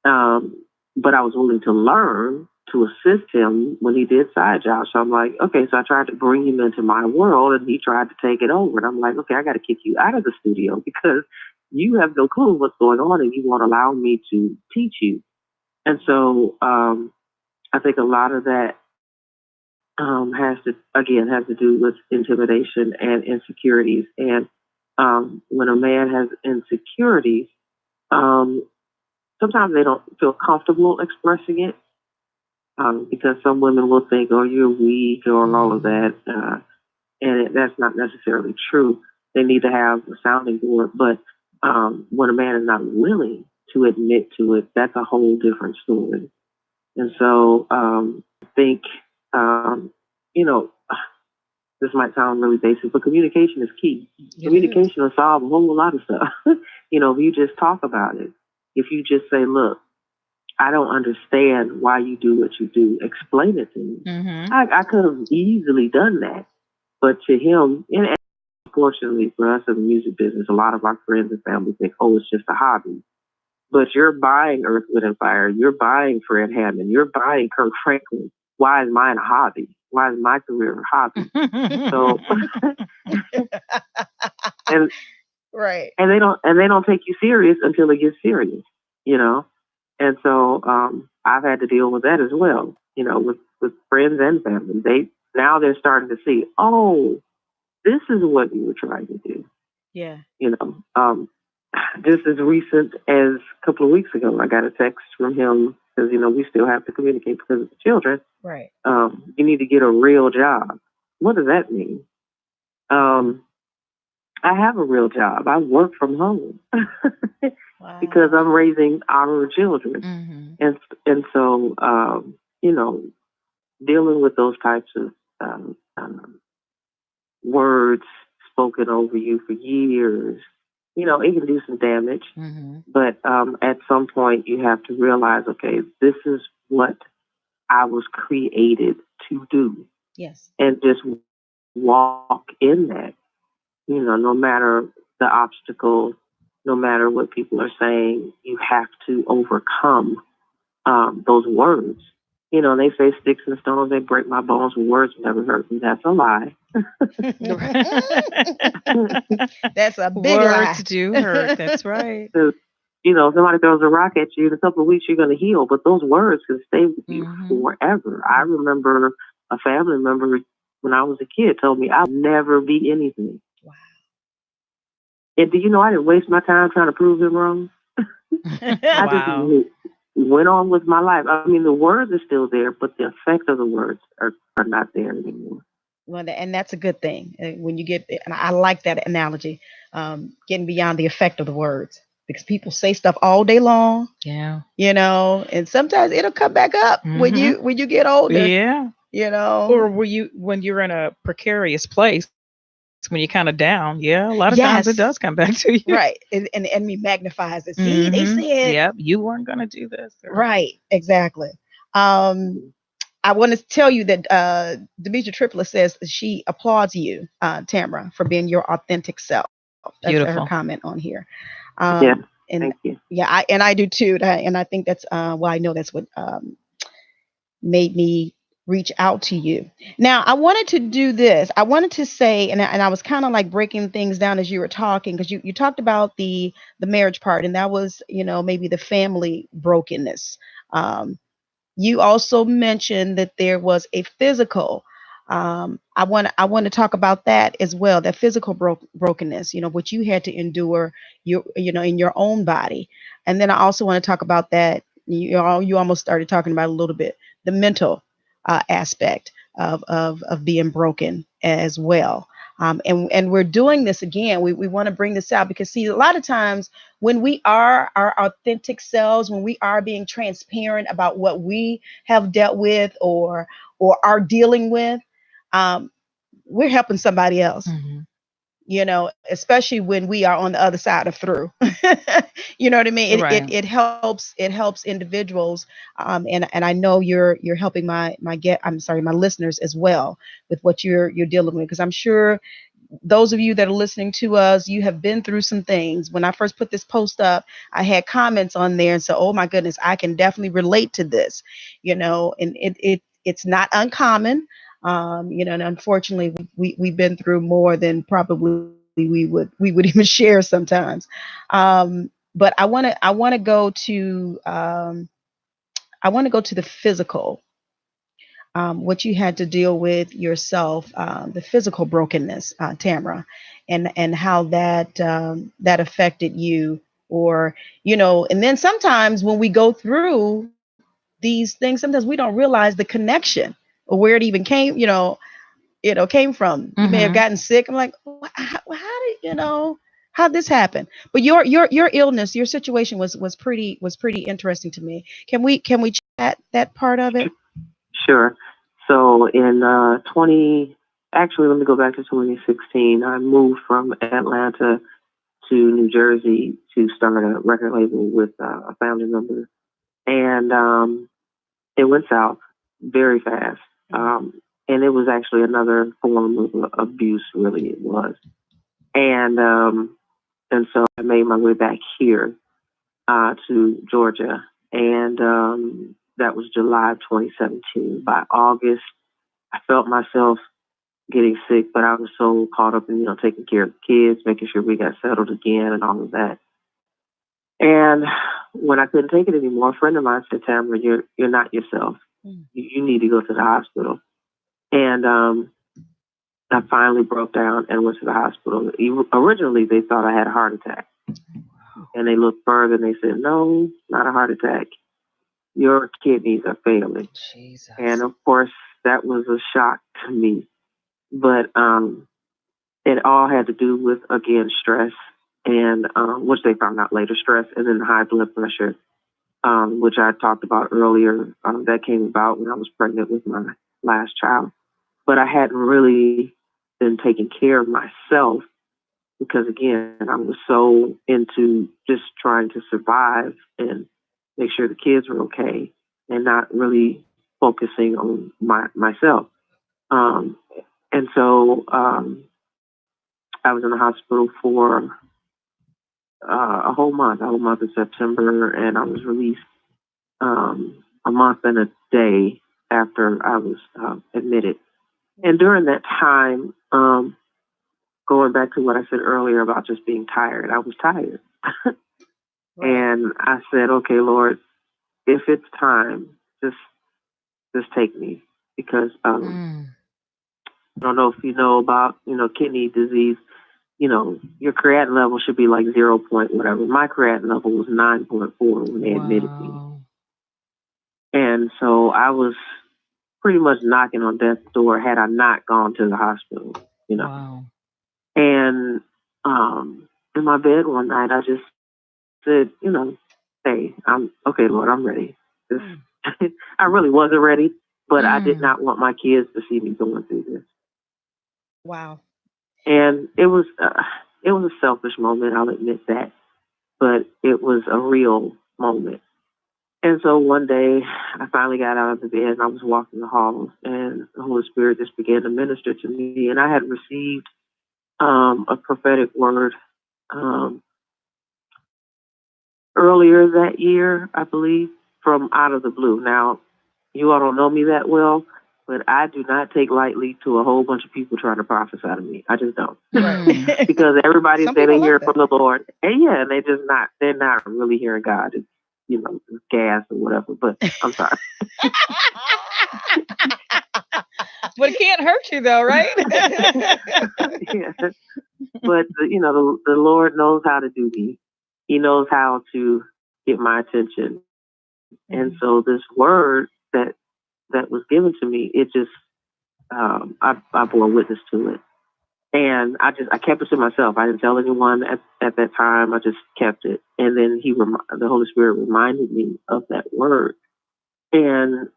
But I was willing to learn to assist him when he did side jobs. So I'm like, okay, so I tried to bring him into my world and he tried to take it over. And I'm like, okay, I got to kick you out of the studio because you have no clue what's going on and you won't allow me to teach you. And so I think a lot of that has to do with intimidation and insecurities. And when a man has insecurities, um, sometimes they don't feel comfortable expressing it because some women will think, "Oh, you're weak," or all of that, that's not necessarily true. They need to have a sounding board, but when a man is not willing to admit to it, that's a whole different story. And so I think, you know, this might sound really basic, but communication is key. Communication will solve a whole lot of stuff. If you just talk about it, if you just say, "Look, I don't understand why you do what you do. Explain it to me." I could have easily done that, but to him, and unfortunately for us in the music business, a lot of our friends and family think, "Oh, it's just a hobby." But you're buying Earth, Wind, and Fire. You're buying Fred Hammond. You're buying Kirk Franklin. Why is mine a hobby? Why is my career a hobby? So, and right, and they don't take you serious until it gets serious, you know. And so I've had to deal with that as well, with friends and family. They're starting to see, oh, this is what you were trying to do. Yeah. Just as recent as a couple of weeks ago, I got a text from him because, we still have to communicate because of the children. Right. You need to get a real job. What does that mean? I have a real job. I work from home Wow. because I'm raising our children. And so, dealing with those types of words spoken over you for years, it can do some damage. But at some point, you have to realize, okay, this is what I was created to do. Yes. And just walk in that, no matter the obstacle, no matter what people are saying, you have to overcome those words. They say sticks and stones, they break my bones, and words never hurt me. That's a lie. That's a big lie. Words do hurt. That's right. If somebody throws a rock at you, in a couple of weeks you're going to heal, but those words can stay with you forever. I remember a family member when I was a kid told me I'll never be anything. Wow. And do you know I didn't waste my time trying to prove him wrong? I just went on with my life. I mean, the words are still there, but the effect of the words are not there anymore. Well, and that's a good thing when you get, and I like that analogy, getting beyond the effect of the words, because people say stuff all day long. Yeah. And sometimes it'll come back up when you get older. Yeah. Or when you're in a precarious place, when you're kind of down. Yeah. A lot of times it does come back to you. Right. And the enemy magnifies it. See, they said, yep, you weren't going to do this. Right. Exactly. I want to tell you that Demetria Triplet says that she applauds you, Tamara, for being your authentic self. That's Beautiful. her comment on here. And thank you. Yeah, I do too. And I think that's I know that's what made me reach out to you. Now, I wanted to do this. I wanted to say, and I was kind of like breaking things down as you were talking, because you talked about the marriage part, and that was, maybe the family brokenness. You also mentioned that there was a physical. I want to talk about that as well. That physical brokenness, what you had to endure, in your own body. And then I also want to talk about that. You almost started talking about a little bit the mental aspect of being broken as well. And we're doing this again. We want to bring this out because, see, a lot of times when we are our authentic selves, when we are being transparent about what we have dealt with or are dealing with, we're helping somebody else. Especially when we are on the other side of through. You know what I mean? It helps individuals. And I know you're helping my listeners as well with what you're dealing with, because I'm sure those of you that are listening to us, you have been through some things. When I first put this post up, I had comments on there and said, "Oh my goodness, I can definitely relate to this," and it's not uncommon. And unfortunately, we've been through more than probably we would even share sometimes. But I want to go to the physical. what you had to deal with yourself, the physical brokenness, Tamara, and how that affected you, or and then sometimes when we go through these things, sometimes we don't realize the connection or where it even came, came from. You may have Mm-hmm. gotten sick. I'm like, how did how this happen? But your illness, your situation was pretty interesting to me. Can we chat that part of it? Sure. So in 20, actually, let me go back to 2016. I moved from Atlanta to New Jersey to start a record label with a family member, and it went south very fast. And it was actually another form of abuse, really, it was. And so I made my way back here to Georgia, and that was July of 2017. By August, I felt myself getting sick, but I was so caught up in taking care of the kids, making sure we got settled again, and all of that. And when I couldn't take it anymore, a friend of mine said, "Tamara, you're not yourself. You need to go to the hospital." And I finally broke down and went to the hospital. Originally, they thought I had a heart attack. And they looked further and they said, "No, not a heart attack. Your kidneys are failing." Jesus. And of course, that was a shock to me. But it all had to do with, again, stress, and which they found out later, stress, and then the high blood pressure, which I talked about earlier. That came about when I was pregnant with my last child. But I hadn't really been taking care of myself because, again, I was so into just trying to survive and make sure the kids were okay and not really focusing on myself. Um, and so I was in the hospital for a whole month of September, and I was released a month and a day after I was admitted. And during that time, going back to what I said earlier about just being tired, I was tired. Right. And I said, "Okay, Lord, if it's time, just take me," because I don't know if you know about kidney disease. Your creatinine level should be like 0 point whatever. My creatinine level was 9.4 when they admitted me, and so I was pretty much knocking on death's door had I not gone to the hospital. Wow. And in my bed one night, I just said, "Hey, I'm okay, Lord, I'm ready." This, I really wasn't ready, but I did not want my kids to see me going through this. Wow. And it was a selfish moment, I'll admit that, but it was a real moment. And so one day, I finally got out of the bed and I was walking the halls, and the Holy Spirit just began to minister to me. And I had received a prophetic word earlier that year, I believe, from out of the blue. Now, you all don't know me that well, but I do not take lightly to a whole bunch of people trying to prophesy to me. I just don't. Right. Because everybody Some say they people hear like it from the Lord. And yeah, they're not really hearing God. It's, it's gas or whatever, but I'm sorry. But it can't hurt you though, right? Yeah. But, the Lord knows how to do me. He knows how to get my attention. And so this word that was given to me, it just, I bore witness to it. And I kept it to myself. I didn't tell anyone at that time. I just kept it. And then the Holy Spirit reminded me of that word. And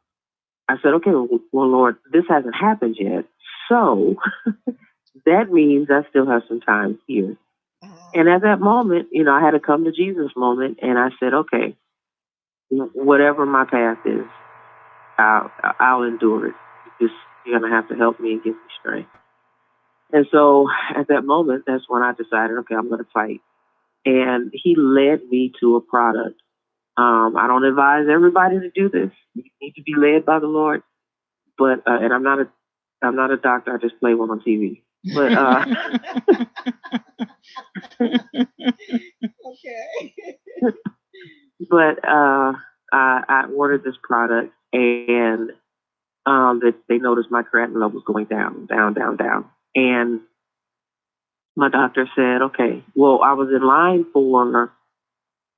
I said, "Okay, well, Lord, this hasn't happened yet. So that means I still have some time here." And at that moment, I had a come to Jesus moment. And I said, "Okay, whatever my path is, I'll endure it. You're going to have to help me and give me strength." And so at that moment, that's when I decided, okay, I'm going to fight. And he led me to a product. I don't advise everybody to do this. You need to be led by the Lord. But and I'm not a doctor. I just play one on TV. But Okay. but I ordered this product, and that they noticed my creatinine level was going down, down, down, down. And my doctor said, okay, well, I was in line for,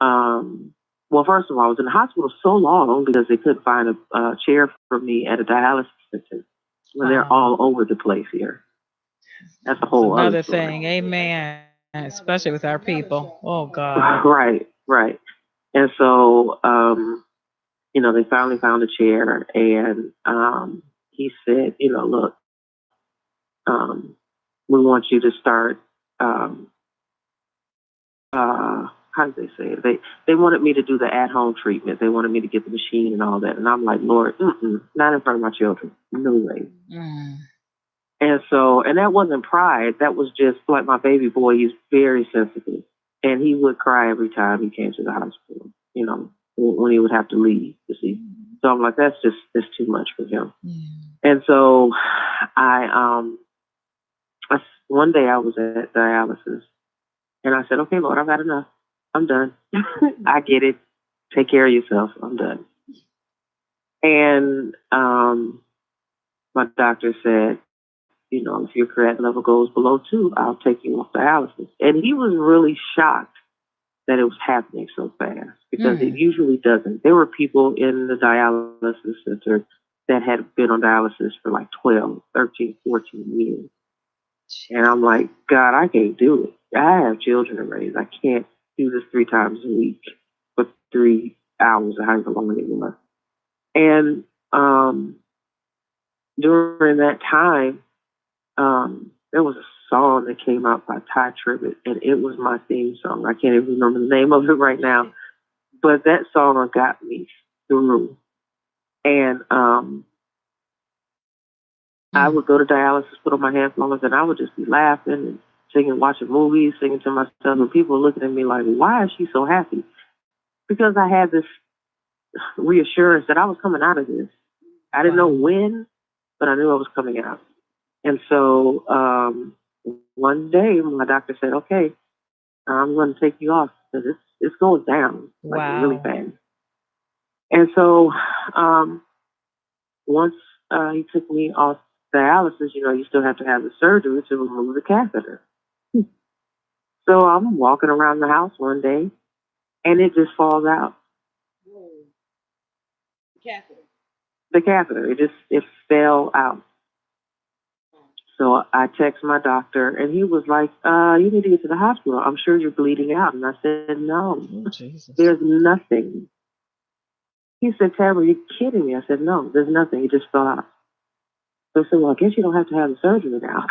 well, first of all, I was in the hospital so long because they couldn't find a chair for me at a dialysis center when they're all over the place here. That's a whole Another other story. thing. Amen. Especially with our people. Oh God. Right, right. And so, they finally found a chair, and he said, look, we want you to start. How did they say it? They wanted me to do the at-home treatment. They wanted me to get the machine and all that, and I'm like, Lord, not in front of my children, no way. And so, and that wasn't pride. That was just like my baby boy. He's very sensitive, and he would cry every time he came to the hospital. When he would have to leave. You see, so I'm like, that's too much for him. And so, one day I was at dialysis, and I said, okay, Lord, I've had enough. I'm done. I get it. Take care of yourself. I'm done. And my doctor said, if your creatinine level goes below 2, I'll take you off dialysis. And he was really shocked that it was happening so fast because it usually doesn't. There were people in the dialysis center that had been on dialysis for like 12, 13, 14 years. And I'm like, God, I can't do it. I have children to raise. I can't do this 3 times a week for 3 hours or however long it was. And during that time, there was a song that came out by Ty Tribbett, and it was my theme song. I can't even remember the name of it right now, but that song got me through. And I would go to dialysis, put on my headphones, and I would just be laughing and singing, watching movies, singing to myself, and people were looking at me like, why is she so happy? Because I had this reassurance that I was coming out of this. I didn't know when, but I knew I was coming out. And so one day my doctor said, okay, I'm going to take you off because it's going down like really fast. And so once he took me off dialysis, you still have to have the surgery to remove the catheter. So I'm walking around the house one day and it just falls out. The catheter. It fell out. So I text my doctor, and he was like, you need to get to the hospital. I'm sure you're bleeding out. And I said, no, there's nothing. He said, Tamara, you're kidding me. I said, no, there's nothing. It just fell out. So I said, well, I guess you don't have to have the surgery now.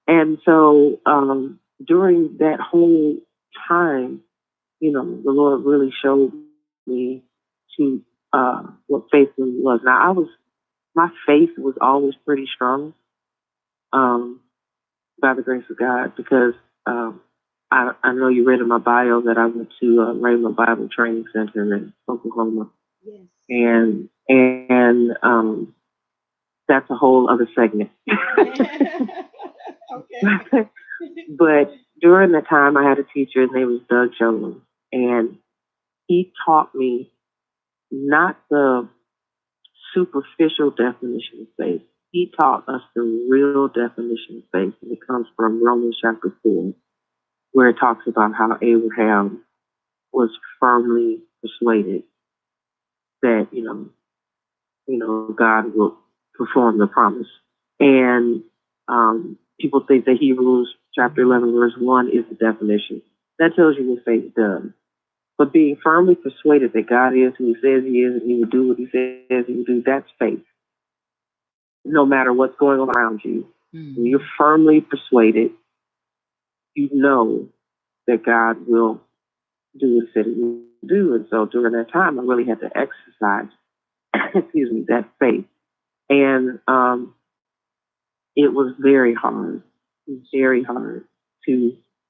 And so during that whole time, the Lord really showed me to what faith really was. Now, my faith was always pretty strong. By the grace of God, because I know you read in my bio that I went to Raymond Bible Training Center in Oklahoma. Yes. And that's a whole other segment. Okay. But during the time, I had a teacher. His name was Doug Jones, and he taught me not the superficial definition of faith. He taught us the real definition of faith, and it comes from Romans chapter 4, where it talks about how Abraham was firmly persuaded that, God will perform the promise. And people think that Hebrews chapter 11, verse 1 is the definition. That tells you what faith does. But being firmly persuaded that God is who he says he is and he will do what he says he will do, that's faith. No matter what's going on around you, when you're firmly persuaded, you know that God will do what he said he will do. And so during that time, I really had to exercise, that faith. And it was very hard to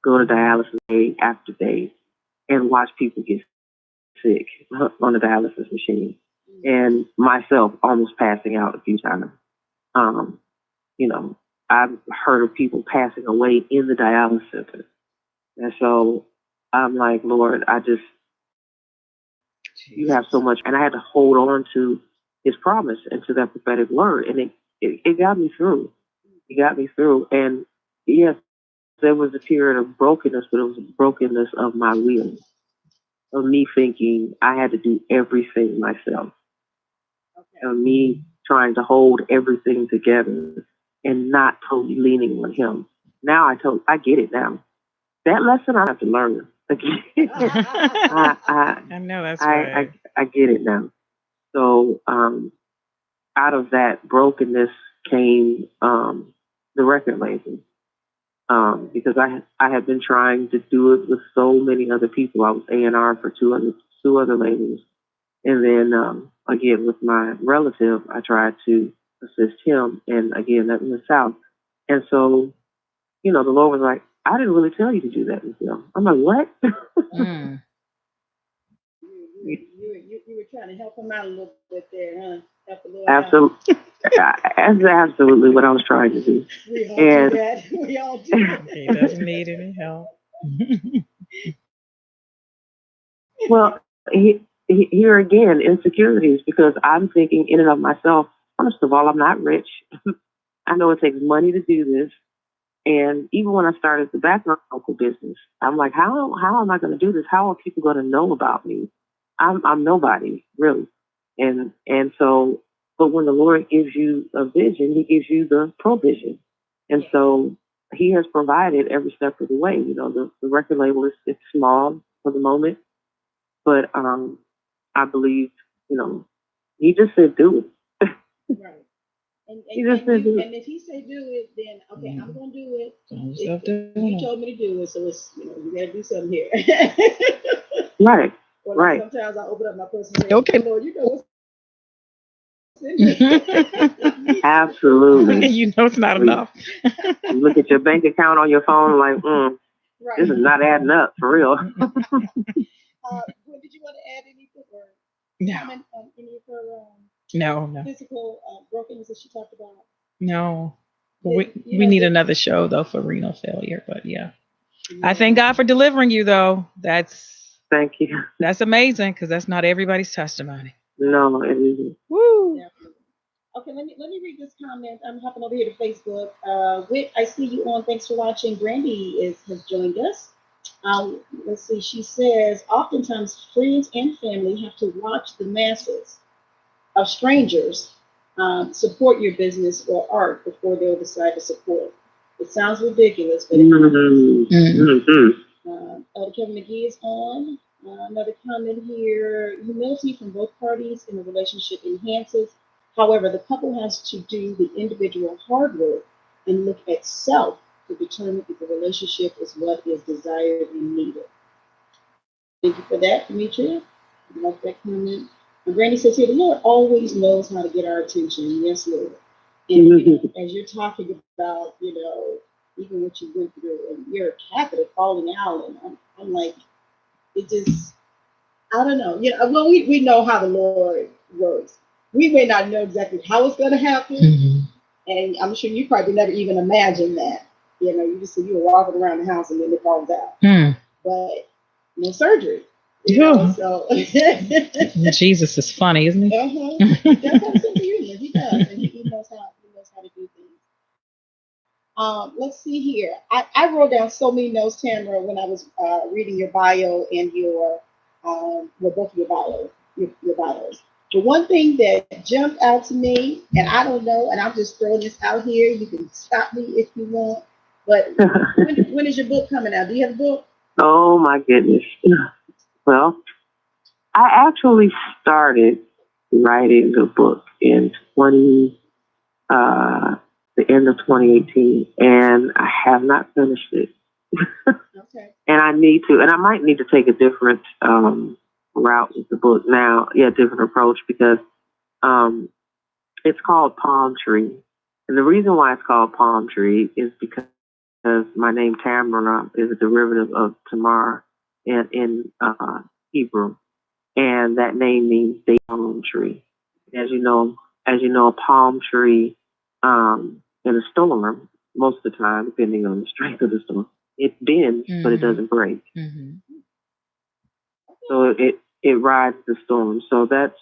go to dialysis day after day and watch people get sick on the dialysis machine, and myself almost passing out a few times. I've heard of people passing away in the dialysis center. And so I'm like, Lord, you have so much. And I had to hold on to his promise and to that prophetic word. And it got me through. It got me through. And yes, there was a period of brokenness, but it was a brokenness of my will, of me thinking I had to do everything myself, of me trying to hold everything together and not totally leaning on him. Now I get it now. That lesson I have to learn again. I know that's right. I get it now. So out of that brokenness came the record label. Because I had been trying to do it with so many other people. I was A&R for two other labels. And then again with my relative, I tried to assist him, and again that was in the South. And so, the Lord was like, I didn't really tell you to do that, Michelle. I'm like, what? You were trying to help him out a little bit there, huh? Help the Lord Absolutely. That's absolutely what I was trying to do. We all do that. We all do. He doesn't need any help. Well, here again, insecurities, because I'm thinking in and of myself, first of all, I'm not rich. I know it takes money to do this. And even when I started the background vocal business, I'm like, how am I going to do this? How are people going to know about me? I'm nobody, really. And so, but when the Lord gives you a vision, he gives you the provision. And so he has provided every step of the way. The record label it's small for the moment, but I believe, he just said do it. Right. And if he say do it, then okay, I'm gonna do it. You told me to do it, so it's you gotta do something here. Right. Or right. Sometimes I open up my purse and say, okay, Lord, you know what's in here. Absolutely. It's not enough. You look at your bank account on your phone like, right. This is not adding up for real. Did you want to add anything or comment on any of her No. physical brokenness that she talked about? No. We need another show though for renal failure, but yeah. I thank God for delivering you though. Thank you. That's amazing because that's not everybody's testimony. No, it isn't. Woo. Definitely. Okay, let me read this comment. I'm hopping over here to Facebook. Whit, I see you on. Thanks for watching. Brandy has joined us. Let's see. She says, oftentimes friends and family have to watch the masses of strangers support your business or art before they'll decide to support. It sounds ridiculous, but it happens. Kevin McGee is on. Another comment here. Humility from both parties in the relationship enhances. However, the couple has to do the individual hard work and look at self to determine if the relationship is what is desired and needed. Thank you for that, Demetria. I like that comment. And Brandy says here, the Lord always knows how to get our attention. Yes, Lord. And as you're talking about, even what you went through and your catheter falling out, and I'm like, it just, I don't know. Well, we know how the Lord works. We may not know exactly how it's going to happen. And I'm sure you probably never even imagined that. You just said you were walking around the house and then it falls out. But no surgery. So Jesus is funny, isn't he? He does have some humor. He does, and he knows how to do things. Let's see here. I wrote down so many notes, Tamara, when I was reading your bio and both of your bios. The one thing that jumped out to me, and I don't know, and I'm just throwing this out here. You can stop me if you want. But when is your book coming out? Do you have a book? Oh my goodness. Well, I actually started writing the book in the end of 2018, and I have not finished it. Okay. And I need to, and I might need to take a different route with the book now. Yeah, different approach, because it's called Palm Tree. And the reason why it's called Palm Tree is because my name Tamara is a derivative of Tamar in Hebrew, and that name means the palm tree. As you know, a palm tree in a storm, most of the time, depending on the strength of the storm, it bends, but it doesn't break. So it rides the storm. So that's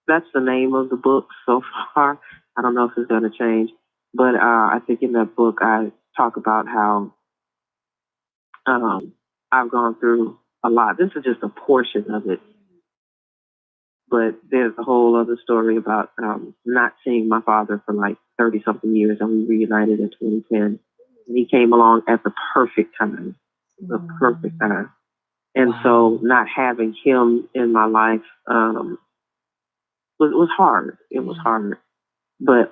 that's the name of the book so far. I don't know if it's going to change, but I think in that book I talk about how I've gone through a lot. This is just a portion of it, but there's a whole other story about not seeing my father for like 30 something years, and we reunited in 2010. And he came along at the perfect time, the perfect time. And so not having him in my life was hard. It was hard. But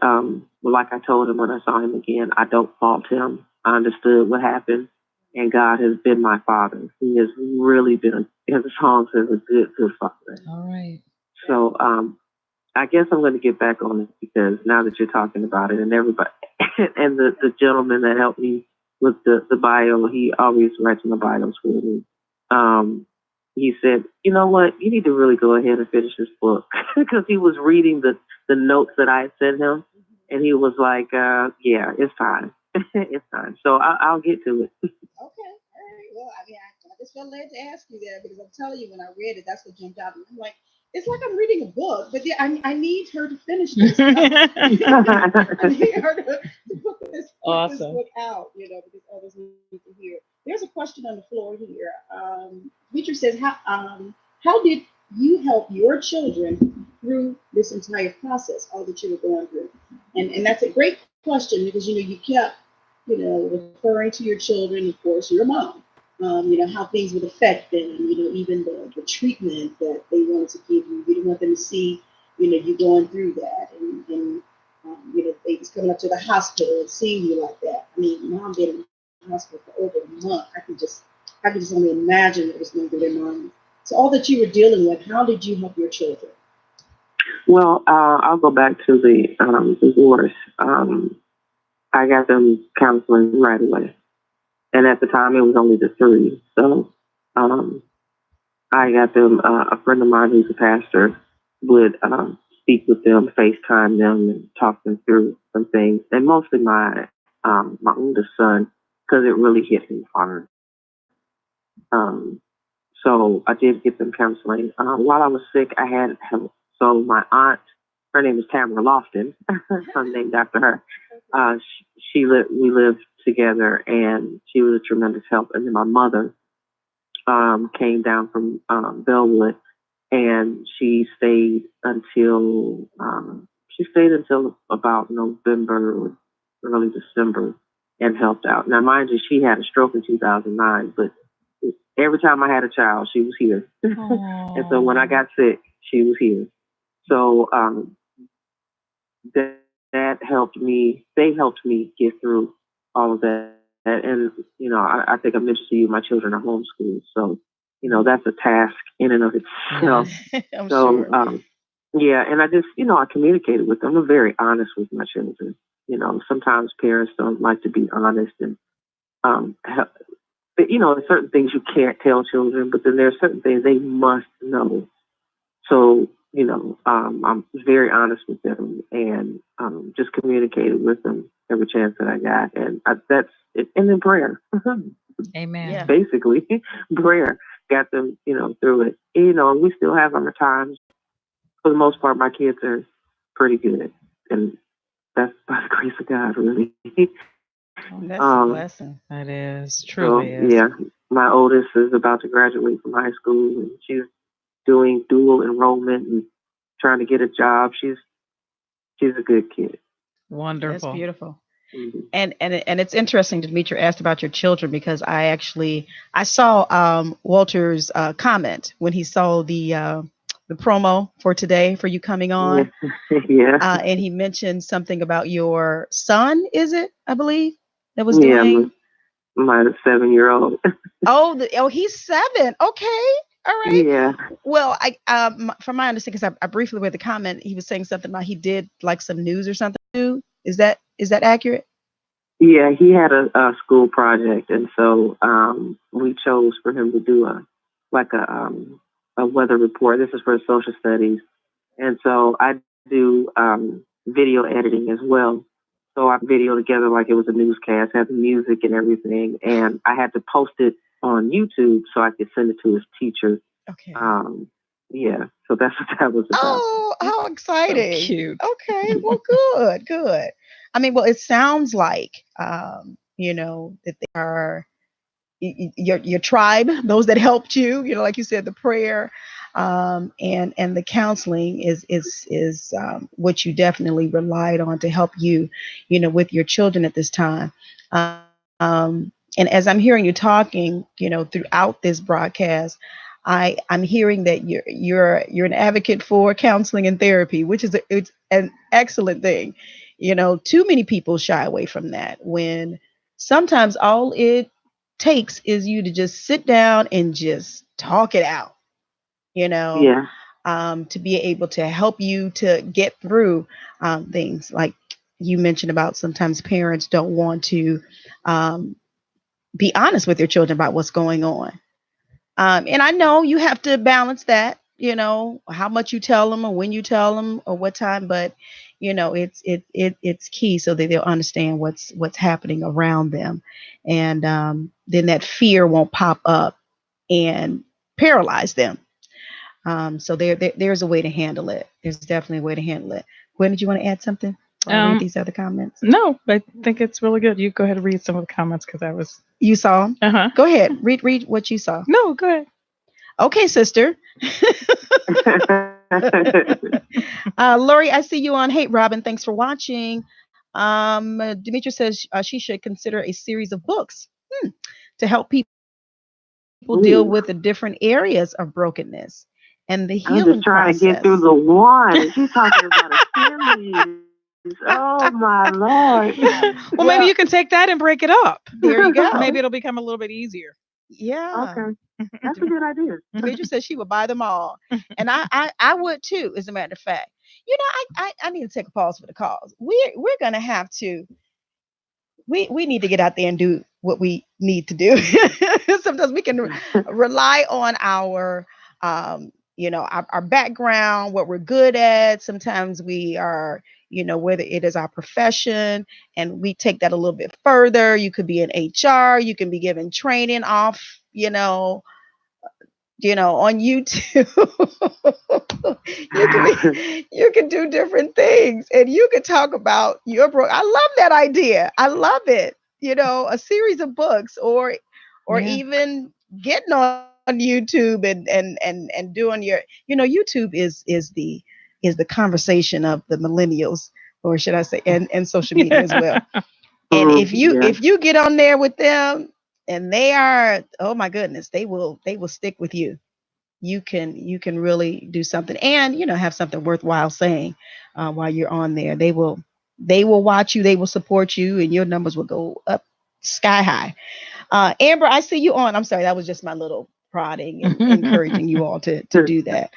like I told him when I saw him again, I don't fault him. I understood what happened, and God has been my father. He has really been, as the song says, a good, good father. All right. So I guess I'm going to get back on it because now that you're talking about it, and everybody, and the gentleman that helped me with the bio, he always writes my bios for me. He said, you know what, you need to really go ahead and finish this book because he was reading the notes that I had sent him, and he was like, yeah, it's time. It's time. So I'll get to it. Okay. All right. Well, I mean, I just felt led to ask you that because I'm telling you, when I read it, that's what jumped out. I'm like, it's like I'm reading a book, but yeah, I need her to finish this. I need her to put this book out, because others need to hear. There's a question on the floor here. Teacher says, how did you help your children through this entire process, all that you were going through? And that's a great question because, you kept, referring to your children, of course, your mom, how things would affect them, even the treatment that they wanted to give you. You didn't want them to see, you going through that. And they was coming up to the hospital and seeing you like that. I mean, mom been in the hospital for over a month. I could just only imagine what was going through their mind. So all that you were dealing with, how did you help your children? Well, I'll go back to the divorce. I got them counseling right away. And at the time, it was only the three. So I got them, a friend of mine who's a pastor would speak with them, FaceTime them, and talk them through some things. And mostly my oldest son, because it really hit him hard. So I did get them counseling. While I was sick, I had help. So my aunt, her name is Tamara Lofton, I'm named after her. We lived together, and she was a tremendous help. And then my mother came down from Bellwood, and she stayed until about November or early December and helped out. Now, mind you, she had a stroke in 2009, but every time I had a child, she was here. And so when I got sick, she was here. So that helped me. They helped me get through all of that. And, I think I mentioned to you, my children are homeschooled. So, that's a task in and of itself. I'm so, sure. Yeah. And I just, I communicated with them. I'm very honest with my children. Sometimes parents don't like to be honest and, there's certain things you can't tell children, but then there are certain things they must know. So, I'm very honest with them and just communicated with them every chance that I got. And that's it. And then prayer. Amen. Yeah. Basically, prayer got them, through it. And we still have our times. For the most part, my kids are pretty good. And that's by the grace of God, really. That's a blessing. That is, truly is. Yeah, my oldest is about to graduate from high school, and she's doing dual enrollment and trying to get a job. She's a good kid. Wonderful. That's beautiful. Mm-hmm. And it's interesting, Demetria asked about your children because I saw Walter's comment when he saw the promo for today for you coming on. Yeah. And he mentioned something about your son, is it? I believe that was doing. My 7-year-old. He's 7. Okay. All right. Yeah. Well, from my understanding, because I briefly read the comment, he was saying something about he did like some news or something too. Is that accurate? Yeah, he had a school project, and so we chose for him to do a weather report. This is for social studies, and so I do video editing as well. So I video together like it was a newscast, had the music and everything, and I had to post it on YouTube so I could send it to his teacher. Okay. Yeah, so that's what that was about. Oh, how So exciting. cute. Okay, well, good, good. I mean, well, it sounds like, that they are your tribe, those that helped you, like you said, the prayer, and the counseling is what you definitely relied on to help you, with your children at this time. And as I'm hearing you talking, throughout this broadcast, I'm hearing that you're an advocate for counseling and therapy, which it's an excellent thing. Too many people shy away from that when sometimes all it takes is you to just sit down and just talk it out, you know, Yeah. to be able to help you to get through things like you mentioned about sometimes parents don't want to um, be honest with their children about what's going on. And I know you have to balance that, how much you tell them or when you tell them or what time, but it's key so that they'll understand what's happening around them, and then that fear won't pop up and paralyze them. So there's a way to handle it. There's definitely a way to handle it. When did you want to add something? While I read Um, these other comments. no, I think it's really good. You go ahead and read some of the comments because I was. You saw 'em? Uh-huh. Go ahead. Read what you saw. No, go ahead. Okay, sister. Lori, I see you on. Hey, Robin, thanks for watching. Demetra says she should consider a series of books to help people deal Ooh, with the different areas of brokenness and the I'm just healing trying to get through process. the one. She's talking about a series. Oh my lord. Well, maybe Well, you can take that and break it up. there you go. Maybe it'll become a little bit easier. Yeah. Okay, that's a good idea. Demetra says she would buy them all. And I would too, as a matter of fact. I need to take a pause for the cause. We're gonna have to we need to get out there and do what we need to do. Sometimes we can rely on our background, what we're good at. Sometimes we are, whether it is our profession, and we take that a little bit further. You could be in HR, you can be given training off, on YouTube. You can do different things, and you can talk about your bro. I love that idea. I love it. A series of books, or Yeah. even getting on YouTube and doing YouTube is the conversation of the millennials, or should I say, and social media as well. And if you Yeah. if you get on there with them, and they are, oh my goodness, they will stick with you. You can really do something, and have something worthwhile saying while you're on there. They will watch you, they will support you, and your numbers will go up sky high. Amber, I see you on. I'm sorry, that was just my little prodding and encouraging you all to do that.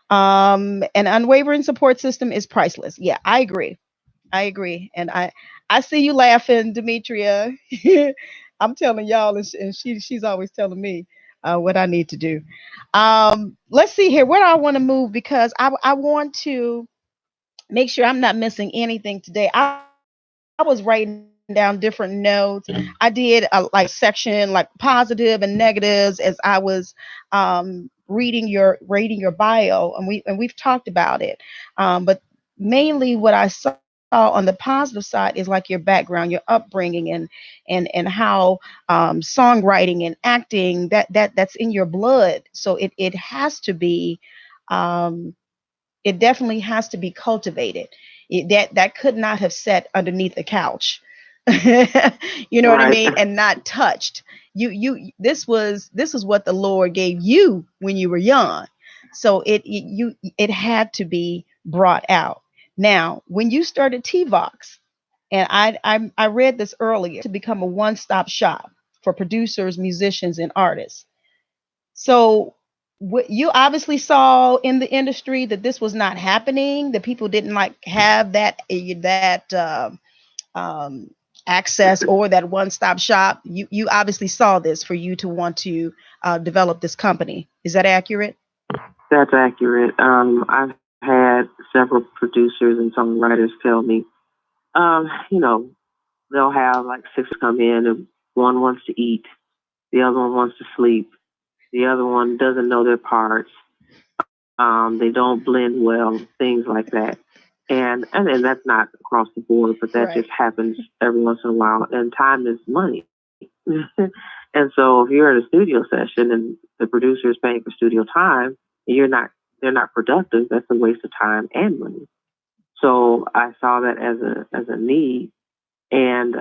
An unwavering support system is priceless. Yeah, I agree. And I see you laughing, Demetria. I'm telling y'all, and she's always telling me what I need to do. Let's see here. Where do I want to move? Because I want to make sure I'm not missing anything today. I was writing down different notes. I did a like section like positive and negatives as I was reading your bio, and we've talked about it. But mainly what I saw on the positive side is like your background, your upbringing, and how songwriting and acting that's in your blood. So it has to be um, it definitely has to be cultivated. That could not have sat underneath the couch. You know what I Right. mean? And not touched. This was what the Lord gave you when you were young. So it had to be brought out. Now, when you started TVox, and I read this earlier, to become a one-stop shop for producers, musicians, and artists. So what you obviously saw in the industry that this was not happening, that people didn't like have that um, access or that one-stop shop. You obviously saw this for you to want to develop this company. Is that accurate? That's accurate. I've had several producers and songwriters tell me, you know, they'll have like six come in, and one wants to eat, the other one wants to sleep, the other one doesn't know their parts. They don't blend well, things like that. And then that's not across the board, but that just happens every once in a while. And time is money. And so if you're in a studio session and the producer is paying for studio time, and they're not productive, that's a waste of time and money. So I saw that as a need, and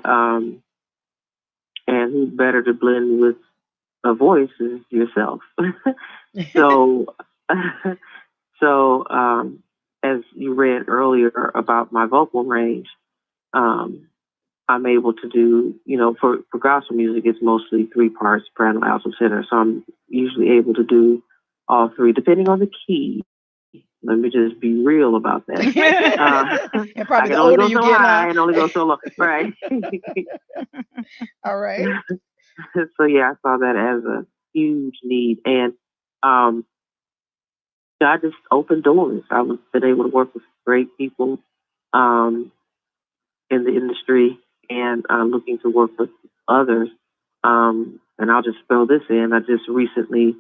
who better to blend with a voice is yourself. So, as you read earlier about my vocal range, I'm able to do, for gospel music, it's mostly 3 parts, soprano, alto, tenor. So I'm usually able to do all 3, depending on the key. Let me just be real about that. And probably I can only go so high and only go so low. Right. All right. So yeah, I saw that as a huge need, and God just opened doors. I've been able to work with great people in the industry, and looking to work with others. And I'll just throw this in. I just recently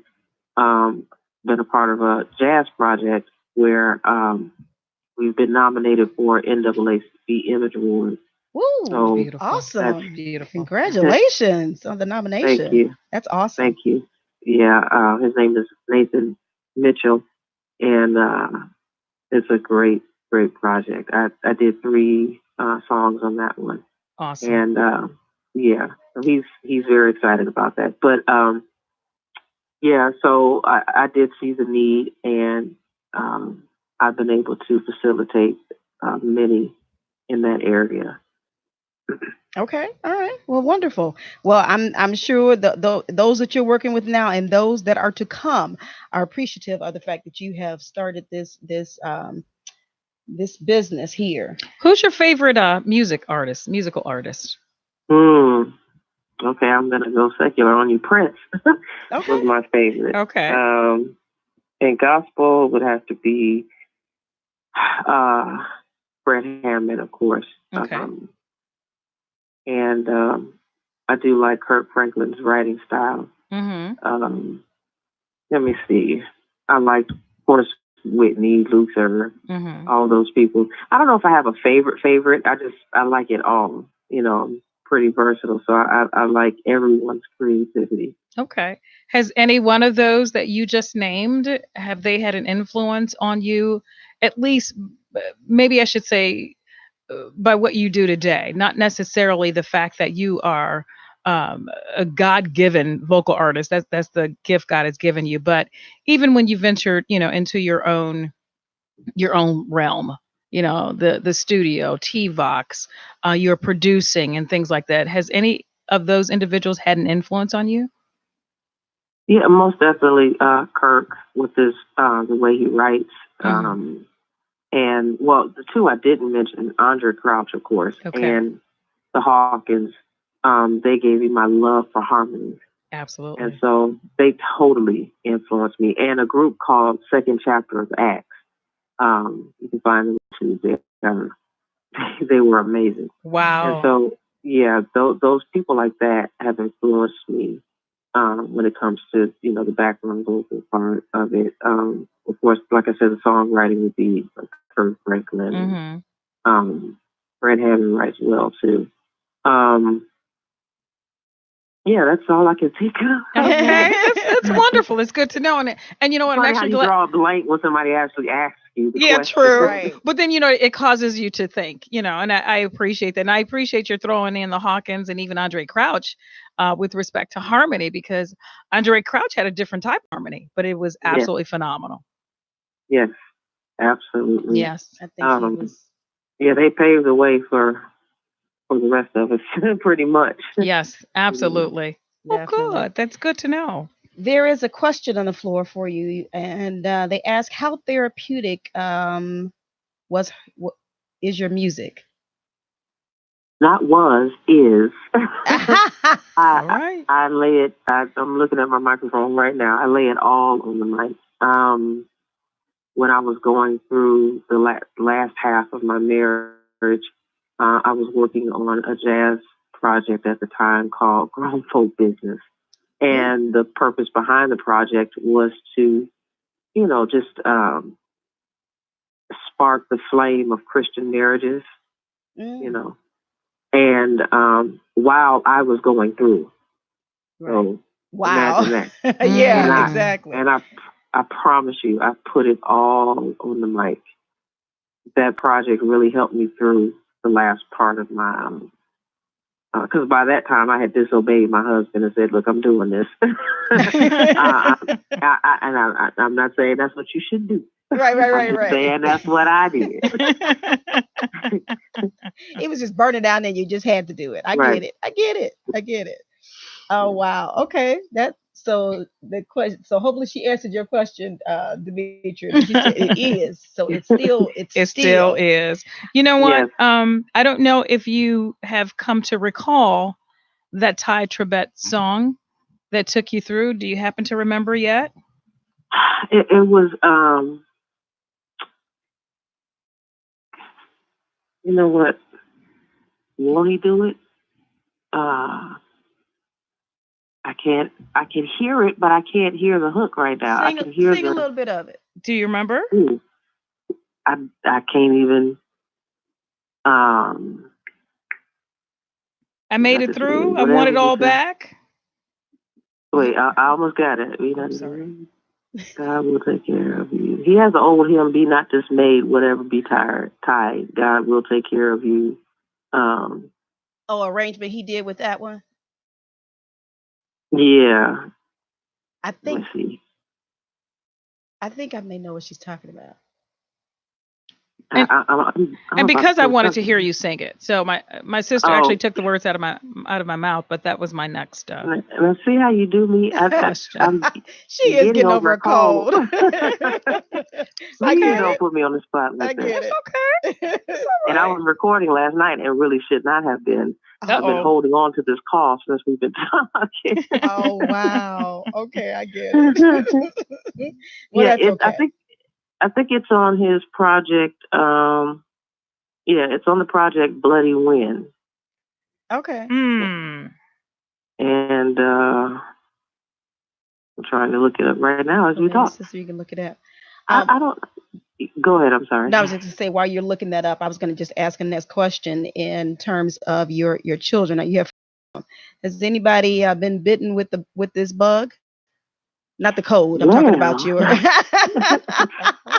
been a part of a jazz project where we've been nominated for NAACP Image Awards. Woo, so beautiful. awesome. Beautiful. Congratulations on the nomination. Thank you. That's awesome. Thank you. Yeah, his name is Nathan Mitchell, and it's a great project. I did 3 songs on that one. Awesome. And yeah, he's very excited about that. But yeah, so I did see the need, and I've been able to facilitate many in that area. Okay. All right. Well, wonderful. Well, I'm sure those that you're working with now and those that are to come are appreciative of the fact that you have started this business here. Who's your favorite musical artist? Okay, I'm gonna go secular on you. Prince was my favorite. Okay. And gospel would have to be Fred Hammond, of course. Okay. And I do like Kirk Franklin's writing style. Mm-hmm. Let me see. I like, of course, Whitney, Luther, all those people. I don't know if I have a favorite. I like it all. I'm pretty versatile, so I like everyone's creativity. Okay. Has any one of those that you just named, have they had an influence on you? At least, maybe I should say, by what you do today, not necessarily the fact that you are a God-given vocal artist. That's the gift God has given you. But even when you ventured, into your own realm, the studio, TVox, you're producing and things like that. Has any of those individuals had an influence on you? Yeah, most definitely. Kirk, with his the way he writes. And well, the 2 I didn't mention, Andre Crouch, of course, and the Hawkins, they gave me my love for harmony. Absolutely. And so they totally influenced me. And a group called Second Chapter of Acts. You can find them on YouTube. They were amazing. Wow. And so, yeah, those people like that have influenced me when it comes to, the background vocal part of it. Of course, like I said, the songwriting would be Kirk Franklin. Fred Hammond writes well, too. Yeah, that's all I can think of. Okay, that's wonderful. It's good to know. And you know what? I'm actually glad. Draw a blank when somebody actually asks you the question. True. Right. But then, it causes you to think, and I appreciate that. And I appreciate your throwing in the Hawkins and even Andre Crouch with respect to harmony, because Andre Crouch had a different type of harmony, but it was absolutely phenomenal. Yes, absolutely. Yes. I think he was. Yeah, they paved the way for the rest of us, pretty much. Yes, absolutely. Well, good. That's good to know. There is a question on the floor for you, and they ask, how therapeutic is your music? Not was, is. All right. I lay it, I'm looking at my microphone right now. I lay it all on the mic. When I was going through the last half of my marriage, I was working on a jazz project at the time called Grown Folk Business. And the purpose behind the project was to just spark the flame of Christian marriages, and while I was going through. Right. So Wow. imagine that. Yeah, exactly. And I promise you, I put it all on the mic. That project really helped me through the last part of my, because by that time I had disobeyed my husband and said, "Look, I'm doing this." I'm not saying that's what you should do. Right. I'm just saying that's what I did. It was just burning down, and you just had to do it. I get it. Oh wow. Okay. So the question. So hopefully she answered your question, Demetria. But you said it is. So it still is. You know what? Yes. I don't know if you have come to recall that Ty Tribbett song that took you through. Do you happen to remember yet? It was you know what? Won't he do it? I can hear it, but I can't hear the hook right now. Sing a little bit of it. Do you remember? I can't even. I made it through. I want it all back. Wait, I almost got it. I'm sorry. God will take care of you. He has an old hymn, "Be not dismayed, whatever be tied. God will take care of you." Arrangement he did with that one? Yeah. I think I may know what she's talking about. And because I wanted to hear you sing it, so my sister actually took the words out of my mouth, but that was my next. Let's see how you do me. She is getting over a cold. You don't put me on the spot like that. It. Okay. And I was recording last night and really should not have been. I've been holding on to this cough since we've been talking. Oh wow. Okay, I get it. Well, yeah, that's okay. I think it's on his project. It's on the project Bloody Wind. Okay. And I'm trying to look it up right now as we talk. So you can look it up. I don't. Go ahead. I'm sorry. No, I was just going to say, while you're looking that up, I was going to just ask the next question in terms of your children. Has anybody been bitten with this bug? Not the cold. I'm talking about your.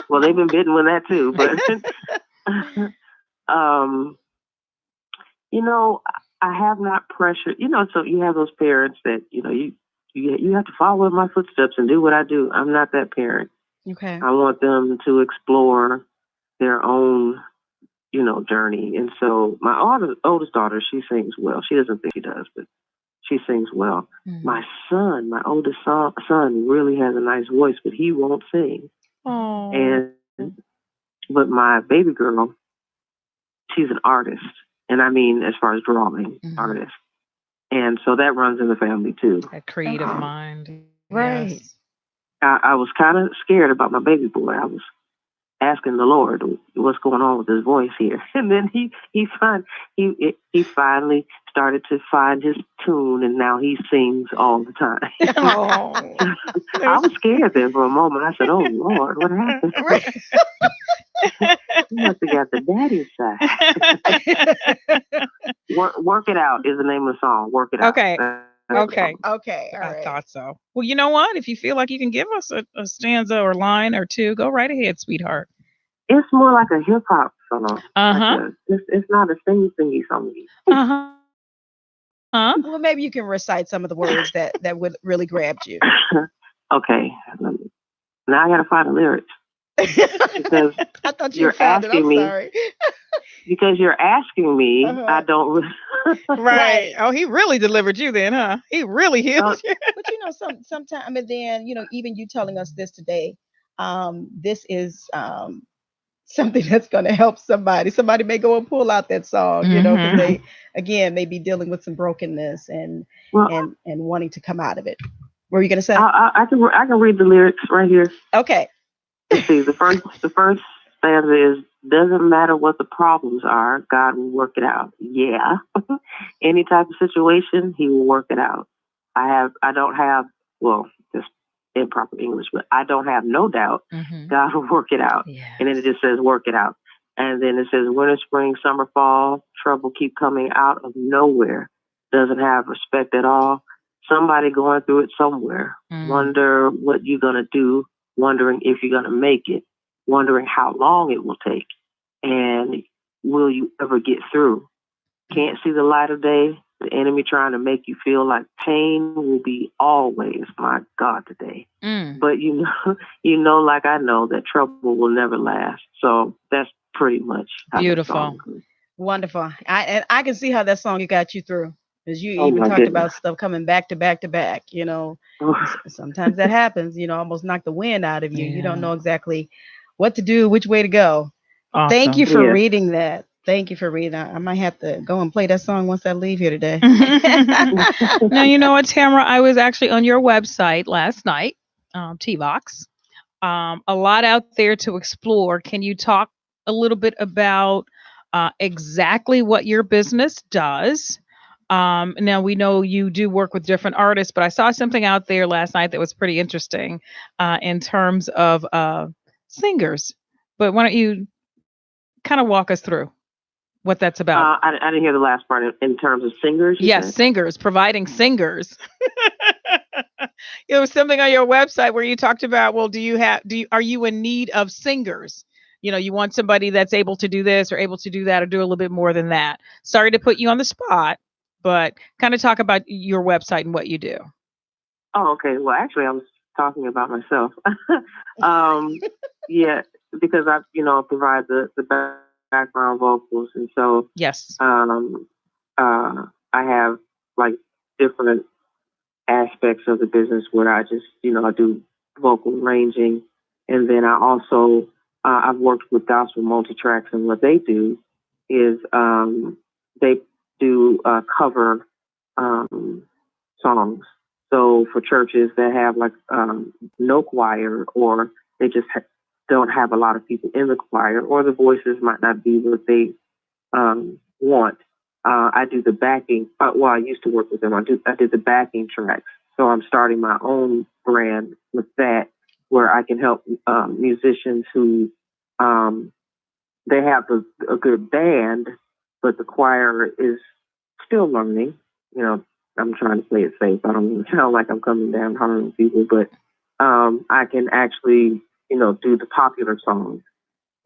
Well, they've been bitten with that too, but I have not pressured. So you have those parents that you have to follow in my footsteps and do what I do. I'm not that parent. Okay. I want them to explore their own, journey. And so my oldest daughter, she sings well. She doesn't think she does, but she sings well. Mm-hmm. My oldest son really has a nice voice, but he won't sing. Oh. But my baby girl, she's an artist. And I mean, as far as drawing, artist. And so that runs in the family too. A creative mind. Right. Yes. I was kind of scared about my baby boy. I was asking the Lord what's going on with his voice here, and then he finally started to find his tune, and now he sings all the time. Oh. I was scared there for a moment. I said, "Oh Lord, what happened?" You must have got the daddy side. Work It Out is the name of the song. Work It Out. Okay. Okay. All right. I thought so. Well, you know what? If you feel like you can give us a stanza or line or two, go right ahead, sweetheart. It's more like a hip hop song. Uh-huh. It's not a singy song. Uh-huh. Well, maybe you can recite some of the words that would really grab you. Okay. Now I got to find the lyrics. Because I thought you found it. I'm sorry. Because you're asking me, I don't. Right. Oh, he really delivered you then, huh? He really healed you. But sometimes, and then even you telling us this today, this is something that's going to help somebody. Somebody may go and pull out that song, because they may be dealing with some brokenness and wanting to come out of it. What were you going to say? I can read the lyrics right here. Okay. Let's see, the first stanza is, "Doesn't matter what the problems are, God will work it out." Yeah. Any type of situation, He will work it out. Just in proper English, but I don't have no doubt God will work it out. Yes. And then it just says work it out. And then it says winter, spring, summer, fall, trouble keep coming out of nowhere. Doesn't have respect at all. Somebody going through it somewhere. Wonder what you're going to do. Wondering if you're going to make it. Wondering how long it will take. And will you ever get through? Can't see the light of day. The enemy trying to make you feel like pain will be always, my God, today. But you know, like I know that trouble will never last. So that's pretty much how beautiful. Wonderful. I can see how that song got you through. Because you even talked about stuff coming back to back to back, you know. Sometimes that happens, you know, almost knock the wind out of you. You don't know exactly what to do, which way to go. Awesome. Thank you for reading that. Thank you for reading. I might have to go and play that song once I leave here today. Now, you know what, Tamara? I was actually on your website last night, TVox. A lot out there to explore. Can you talk a little bit about exactly what your business does? Now, we know you do work with different artists, but I saw something out there last night that was pretty interesting in terms of singers. But why don't you kind of walk us through what that's about? I didn't hear the last part in terms of singers. Yes, singers, providing singers. There was something on your website where you talked about, well, are you in need of singers? You know, you want somebody that's able to do this or able to do that or do a little bit more than that. Sorry to put you on the spot, but kind of talk about your website and what you do. Oh, okay. Well, actually, I was talking about myself. Yeah, because I provide the background vocals, and so yes, I have like different aspects of the business where I just I do vocal arranging, and then I also I've worked with Gospel Multitracks, and what they do is they do cover songs. So for churches that have like no choir, or they just don't have a lot of people in the choir, or the voices might not be what they want. I do the backing. I used to work with them. I did the backing tracks. So I'm starting my own brand with that, where I can help musicians who they have a good band, but the choir is still learning. You know, I'm trying to play it safe. I don't even sound like I'm coming down hard on people, but I can actually, do the popular songs.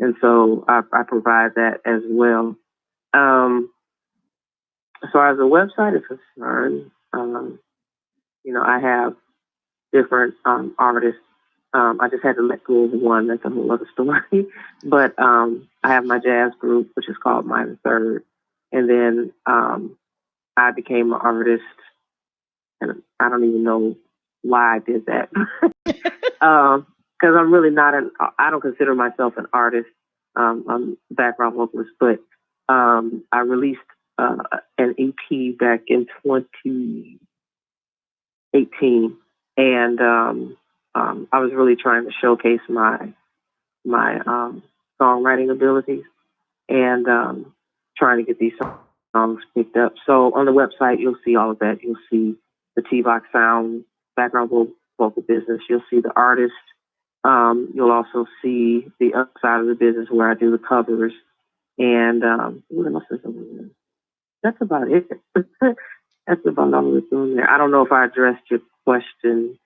And so I provide that as well. So as a website is concerned, I have different artists. I just had to let go of one. That's a whole other story. But I have my jazz group, which is called Minor Third. And then I became an artist, and I don't even know why I did that. Because I'm really I don't consider myself an artist. I'm a background vocalist, but I released an EP back in 2018, and I was really trying to showcase my songwriting abilities, and trying to get these songs picked up. So on the website, you'll see all of that. You'll see the TVox Sound background vocal business. You'll see the artist. You'll also see the other side of the business where I do the covers. And what else is over there? That's about it. That's about all that's on there. I don't know if I addressed your question.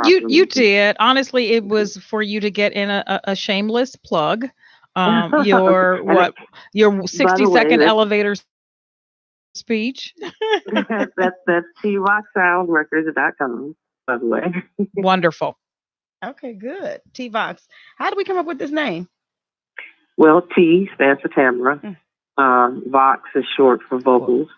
You did. Honestly, it was for you to get in a shameless plug. Your 60-second elevator speech. that's TVoxSoundRecords.com, by the way. Wonderful. Okay, good. TVox. How do we come up with this name? Well, T stands for Tamara. Vox is short for vocals.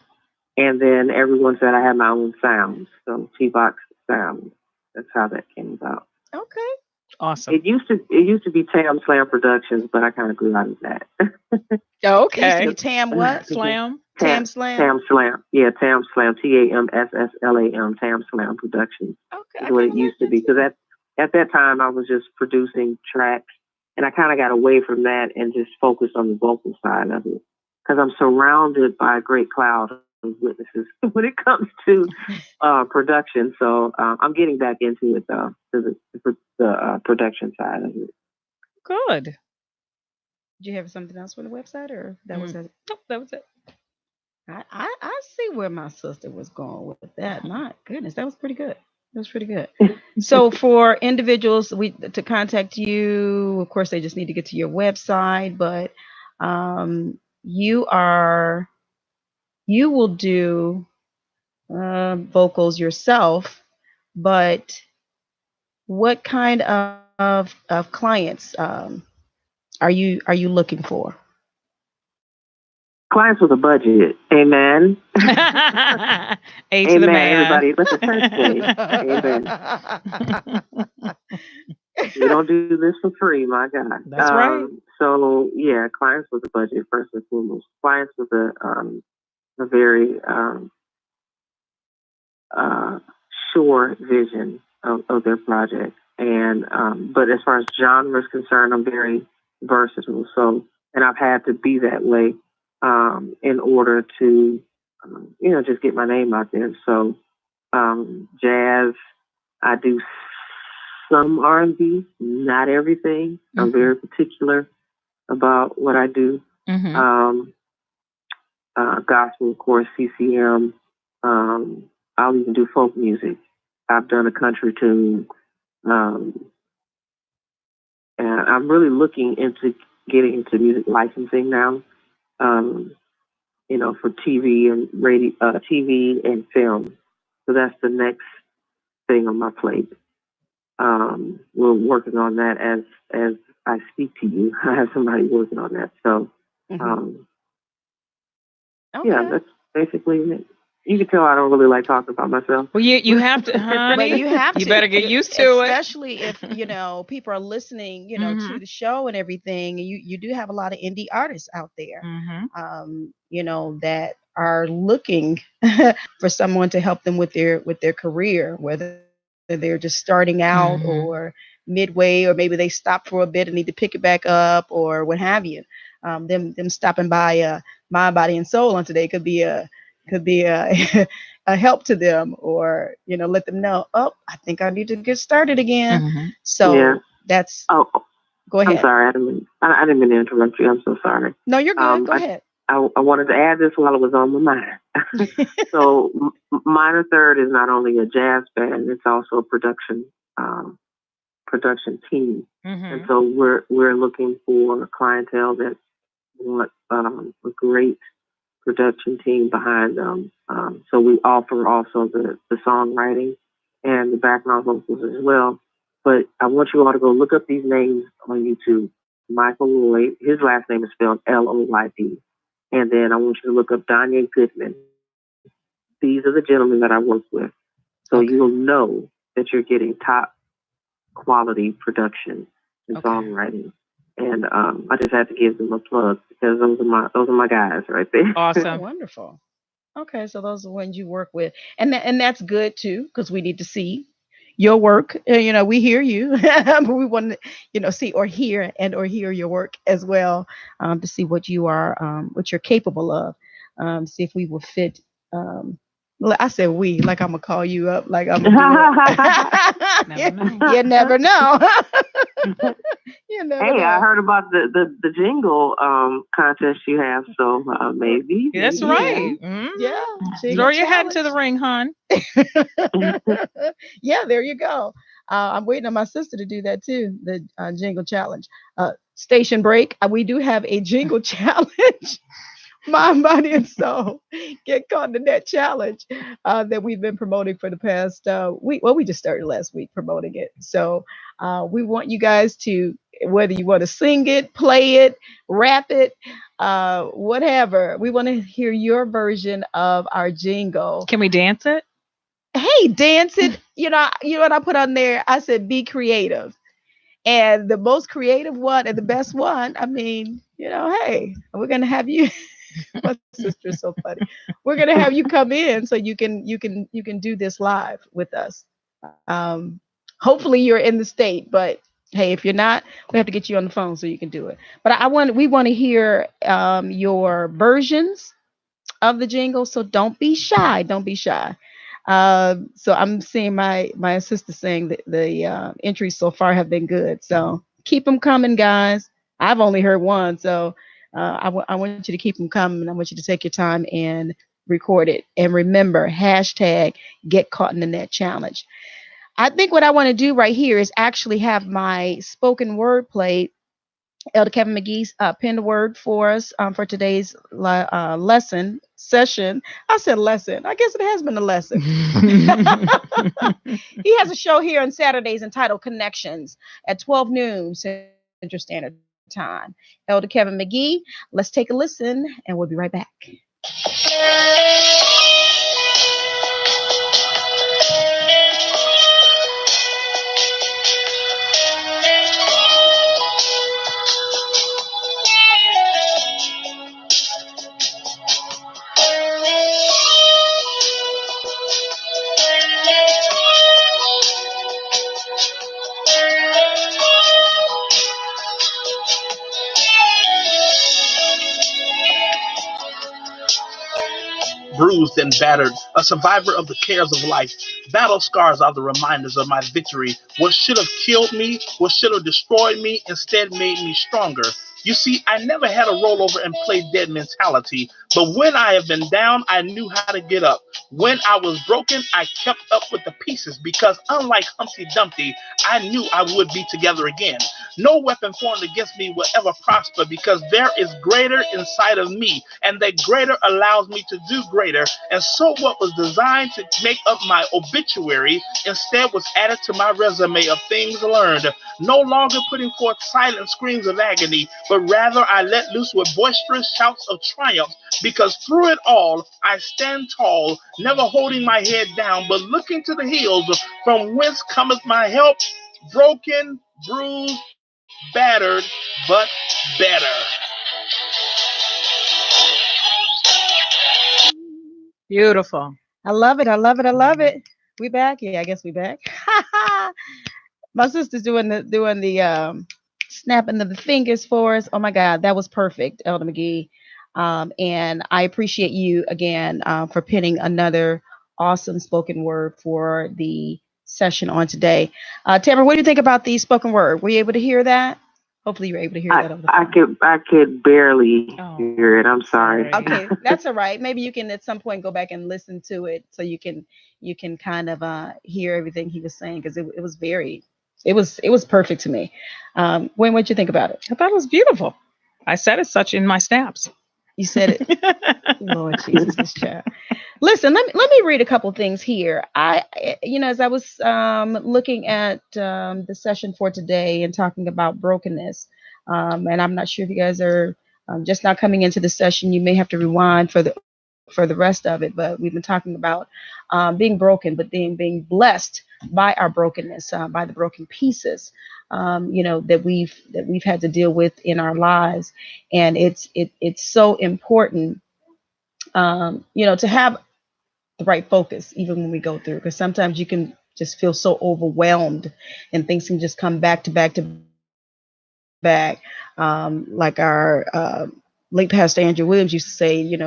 And then everyone said I had my own sounds. So TVox Sound. That's how that came about. Okay. Awesome. It used to be Tam Slam Productions, but I kind of grew out of that. Okay. It used to be Tam what? Slam? Tam Slam? Tam Slam. Yeah, Tam Slam. TAMSSLAM. Tam Slam Productions. Okay. That's what it used to be. Because at that time, I was just producing tracks. And I kind of got away from that and just focused on the vocal side of it. Because I'm surrounded by a great cloud witnesses when it comes to production. So I'm getting back into it though, to the production side of it. Good. Did you have something else for the website, or that was it? Nope, that was it. I see where my sister was going with that. My goodness, that was pretty good. That was pretty good. So for individuals to contact you, of course, they just need to get to your website, but you will do vocals yourself, but what kind of clients are you looking for? Clients with a budget. Amen. A to Amen. the man. Everybody, let the church say. Amen. We don't do this for free, my God. That's right. So yeah, clients with a budget first and foremost. Clients with a very sure vision of their project. And but as far as genre is concerned, I'm very versatile. So, and I've had to be that way in order to just get my name out there. So jazz, I do some R&B, not everything. I'm very particular about what I do. Gospel, of course, CCM. I'll even do folk music. I've done a country tune. And I'm really looking into getting into music licensing now. For TV and radio, TV and film. So that's the next thing on my plate. We're working on that as I speak to you. I have somebody working on that. So, yeah, that's basically it. You can tell I don't really like talking about myself. Well, you have to, honey. But you have to. You better get used to it. Especially if, people are listening, to the show and everything. You do have a lot of indie artists out there, that are looking for someone to help them with their career, whether they're just starting out or midway, or maybe they stop for a bit and need to pick it back up, or what have you. Them stopping by Mind, Body, and Soul on today could be a a help to them, or let them know, oh, I think I need to get started again. So that's go ahead. I'm sorry, I didn't mean to interrupt you. I'm so sorry. No, you're good. Go ahead. I wanted to add this while it was on my mind. So Minor Third is not only a jazz band, it's also a production team. And so we're looking for clientele that want a great production team behind them. So we offer also the songwriting and the background vocals as well. But I want you all to go look up these names on YouTube. Michael Lloyd, his last name is spelled Loyd. And then I want you to look up Danye Goodman. These are the gentlemen that I work with. So you'll know that you're getting top quality production and songwriting. And I just had to give them a plug because those are my guys right there. Awesome. Wonderful. Okay, so those are the ones you work with, and that's good too, because we need to see your work. We hear you, but we want to, see or hear your work as well, to see what you are, what you're capable of. See if we will fit. I said we, like I'm gonna call you up, like I'm gonna you never know. You never know. I heard about the jingle contest you have, so maybe. That's right. Yeah. Throw your hat into the ring, hon. Yeah, there you go. I'm waiting on my sister to do that too. The jingle challenge. Station break. We do have a jingle challenge. Mind, Body, and Soul. Get Caught in the Net challenge that we've been promoting for the past week. Well, we just started last week promoting it. So we want you guys to, whether you want to sing it, play it, rap it, whatever. We want to hear your version of our jingle. Can we dance it? Hey, dance it. You know what I put on there? I said, be creative. And the most creative one and the best one, I mean, hey, we're going to have you. My sister's so funny. We're gonna have you come in so you can do this live with us. Hopefully you're in the state, but hey, if you're not, we have to get you on the phone so you can do it. But we want to hear your versions of the jingle. So don't be shy. Don't be shy. So I'm seeing my assistant saying that the entries so far have been good. So keep them coming, guys. I've only heard one, so I want you to keep them coming. I want you to take your time and record it. And remember, hashtag Get Caught in the Net Challenge. I think what I want to do right here is actually have my spoken word played. Elder Kevin McGee penned a word for us for today's lesson session. I said lesson. I guess it has been a lesson. He has a show here on Saturdays entitled Connections at 12 noon Central Standard Time. Elder Kevin McGee, let's take a listen and we'll be right back. Bruised and battered, a survivor of the cares of life. Battle scars are the reminders of my victory. What should have killed me, what should have destroyed me, instead made me stronger. You see, I never had a rollover and play dead mentality, but when I have been down, I knew how to get up. When I was broken, I kept up with the pieces because unlike Humpty Dumpty, I knew I would be together again. No weapon formed against me will ever prosper because there is greater inside of me, and that greater allows me to do greater. And so what was designed to make up my obituary instead was added to my resume of things learned. No longer putting forth silent screams of agony, but rather I let loose with boisterous shouts of triumph, because through it all I stand tall, never holding my head down, but looking to the hills from whence cometh my help. Broken, bruised, battered, but better. Beautiful. I love it. I love it. I love it. We back? Yeah, I guess we back. My sister's doing the snapping of the fingers for us. Oh my God, that was perfect, Elder McGee. And I appreciate you again for pinning another awesome spoken word for the session on today. Tamara, what do you think about the spoken word? Were you able to hear that? Hopefully you were able to hear that over the phone. I could barely hear it. I'm sorry. Okay, that's all right. Maybe you can at some point go back and listen to it so you can kind of hear everything he was saying, because it was very it was perfect to me. Wayne, what'd you think about it? I thought it was beautiful. I said as such in my snaps. You said it. Lord Jesus, this child. Listen, let me read a couple things here. As I was looking at the session for today and talking about brokenness, and I'm not sure if you guys are just now coming into the session. You may have to rewind for the rest of it, but we've been talking about being broken, but being blessed by our brokenness, by the broken pieces, that we've had to deal with in our lives, and it's so important, to have the right focus even when we go through, because sometimes you can just feel so overwhelmed and things can just come back to back to back, like our late pastor Andrew Williams used to say.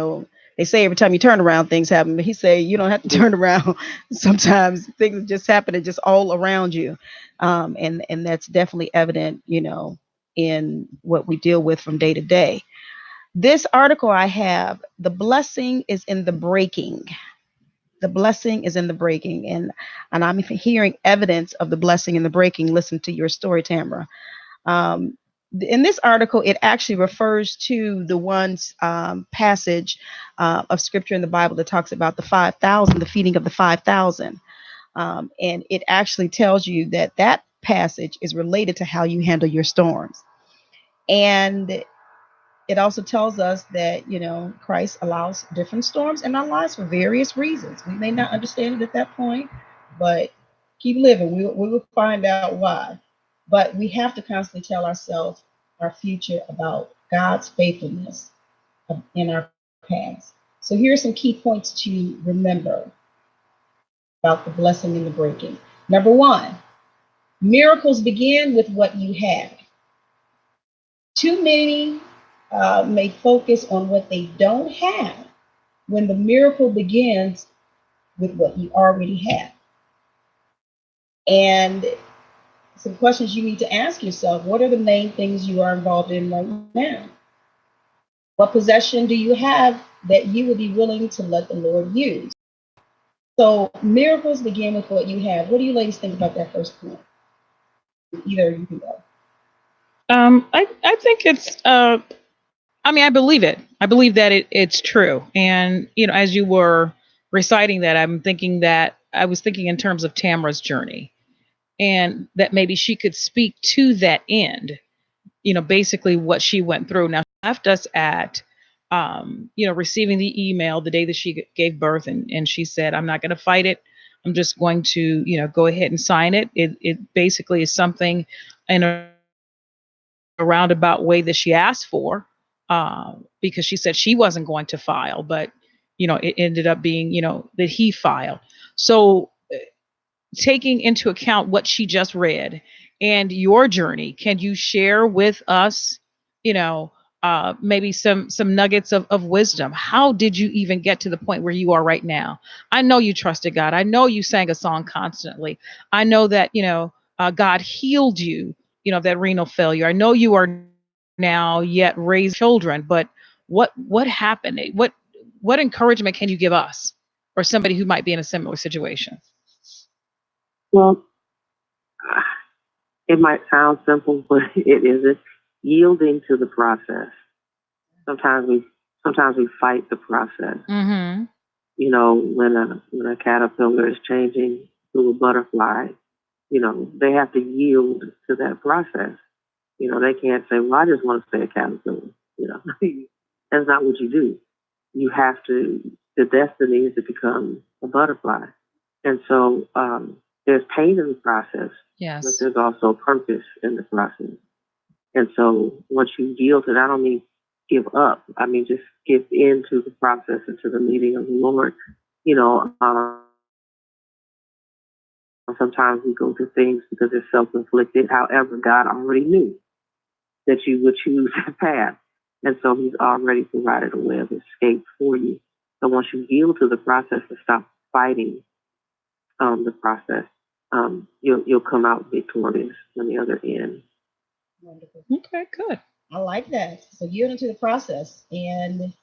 They say every time you turn around things happen, but he say you don't have to turn around. Sometimes things just happen and just all around you, and that's definitely evident in what we deal with from day to day. This article I have, the blessing is in the breaking. The blessing is in the breaking. And I'm hearing evidence of the blessing in the breaking. Listen to your story, Tamara. In this article, it actually refers to the one passage of scripture in the Bible that talks about the 5,000, the feeding of the 5,000. And it actually tells you that passage is related to how you handle your storms. And it also tells us that, Christ allows different storms in our lives for various reasons. We may not understand it at that point, but keep living. We will find out why. But we have to constantly tell ourselves our future about God's faithfulness in our past. So here are some key points to remember about the blessing and the breaking. Number one, miracles begin with what you have. Too many may focus on what they don't have when the miracle begins with what you already have. And some questions you need to ask yourself: what are the main things you are involved in right now? What possession do you have that you would be willing to let the Lord use? So miracles begin with what you have. What do you ladies think about that first point? Either you can go. I think it's I mean, I believe it. I believe that it's true. And, as you were reciting that, I was thinking in terms of Tamara's journey, and that maybe she could speak to that end, basically what she went through. Now, she left us at, receiving the email the day that she gave birth, and she said, I'm not going to fight it. I'm just going to, go ahead and sign it. It basically is something in a roundabout way that she asked for, because she said she wasn't going to file, but it ended up being that he filed. So taking into account what she just read and your journey, can you share with us, maybe some nuggets of wisdom? How did you even get to the point where you are right now? I know you trusted God. I know you sang a song constantly. I know that God healed you, of that renal failure. I know you are now yet raise children, but what happened? What encouragement can you give us or somebody who might be in a similar situation? Well, it might sound simple, but it isn't. Yielding to the process. Sometimes we fight the process. Mm-hmm. When a caterpillar is changing to a butterfly, they have to yield to that process. They can't say, well, I just want to stay a caterpillar. That's not what you do. You have to, the destiny is to become a butterfly. And so there's pain in the process, Yes. but there's also purpose in the process. And so once you yield to that, I don't mean give up. I mean, just give into the process and to the leading of the Lord. Sometimes we go through things because it's self-inflicted. However, God already knew that you would choose that path. And so he's already provided a way of escape for you. So once you yield to the process and stop fighting the process, you'll come out victorious on the other end. Wonderful. Okay, good. I like that. So yielding to the process, and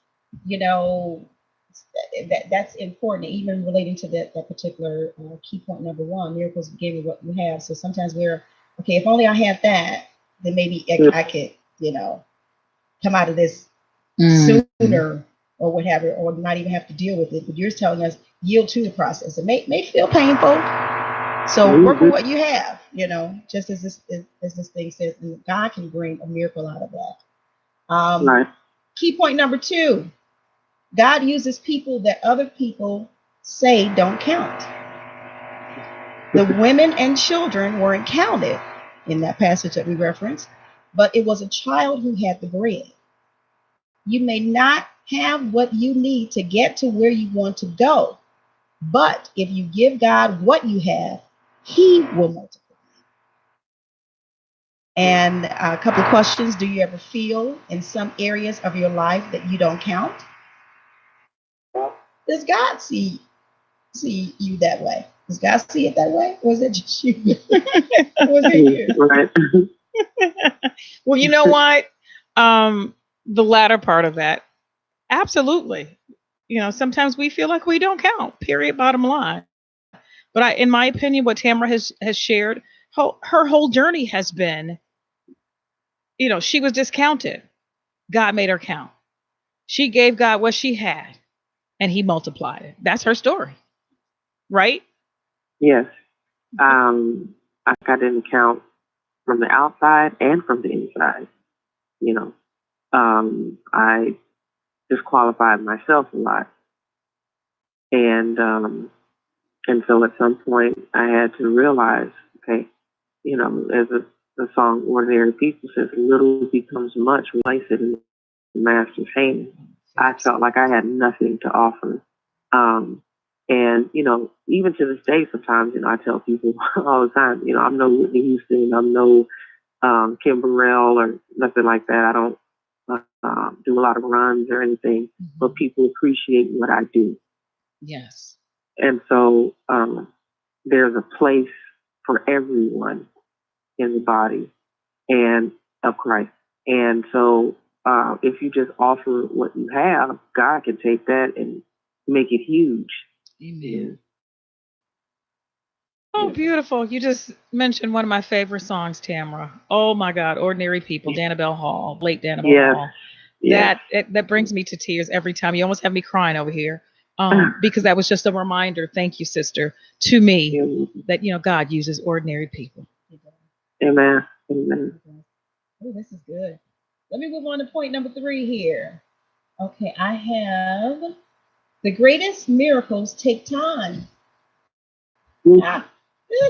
that's important, even relating to that particular key point number one. Miracles begin with what you have. So sometimes we're okay. If only I had that, then maybe I could, come out of this sooner, or what have you, or not even have to deal with it. But you're telling us yield to the process. It may feel painful. So work with what you have, just as this thing says, and God can bring a miracle out of that. Right. Key point number two: God uses people that other people say don't count. The women and children weren't counted in that passage that we referenced, but it was a child who had the bread. You may not have what you need to get to where you want to go, but if you give God what you have, he will multiply. And a couple of questions: do you ever feel in some areas of your life that you don't count? Well, does God see you that way? Does God see it that way? Or is it just you? Was it you? Right. Well, you know what? The latter part of that, absolutely. Sometimes we feel like we don't count. Period. Bottom line. But in my opinion, what Tamara has shared, her whole journey has been, she was discounted. God made her count. She gave God what she had, and he multiplied it. That's her story, right? Yes. I didn't count from the outside and from the inside. I disqualified myself a lot, and so at some point I had to realize, okay, as the song "Ordinary People" says, little becomes much, place it in the master's hand. I felt like I had nothing to offer. And, even to this day, sometimes, I tell people all the time, I'm no Whitney Houston, I'm no Kim Burrell or nothing like that. I don't do a lot of runs or anything, but people appreciate what I do. Yes. And so there's a place for everyone in the body and of Christ. And so if you just offer what you have, God can take that and make it huge. Amen. Oh, beautiful. You just mentioned one of my favorite songs, Tamara. Oh my God, Ordinary People, Danabelle Hall, late Danabelle Yes. Hall. Yes. That brings me to tears every time. You almost have me crying over here. Because that was just a reminder, thank you, sister, to me that God uses ordinary people. Amen. Amen. Oh, this is good. Let me move on to point number 3 here. Okay, I have the greatest miracles take time. Ah.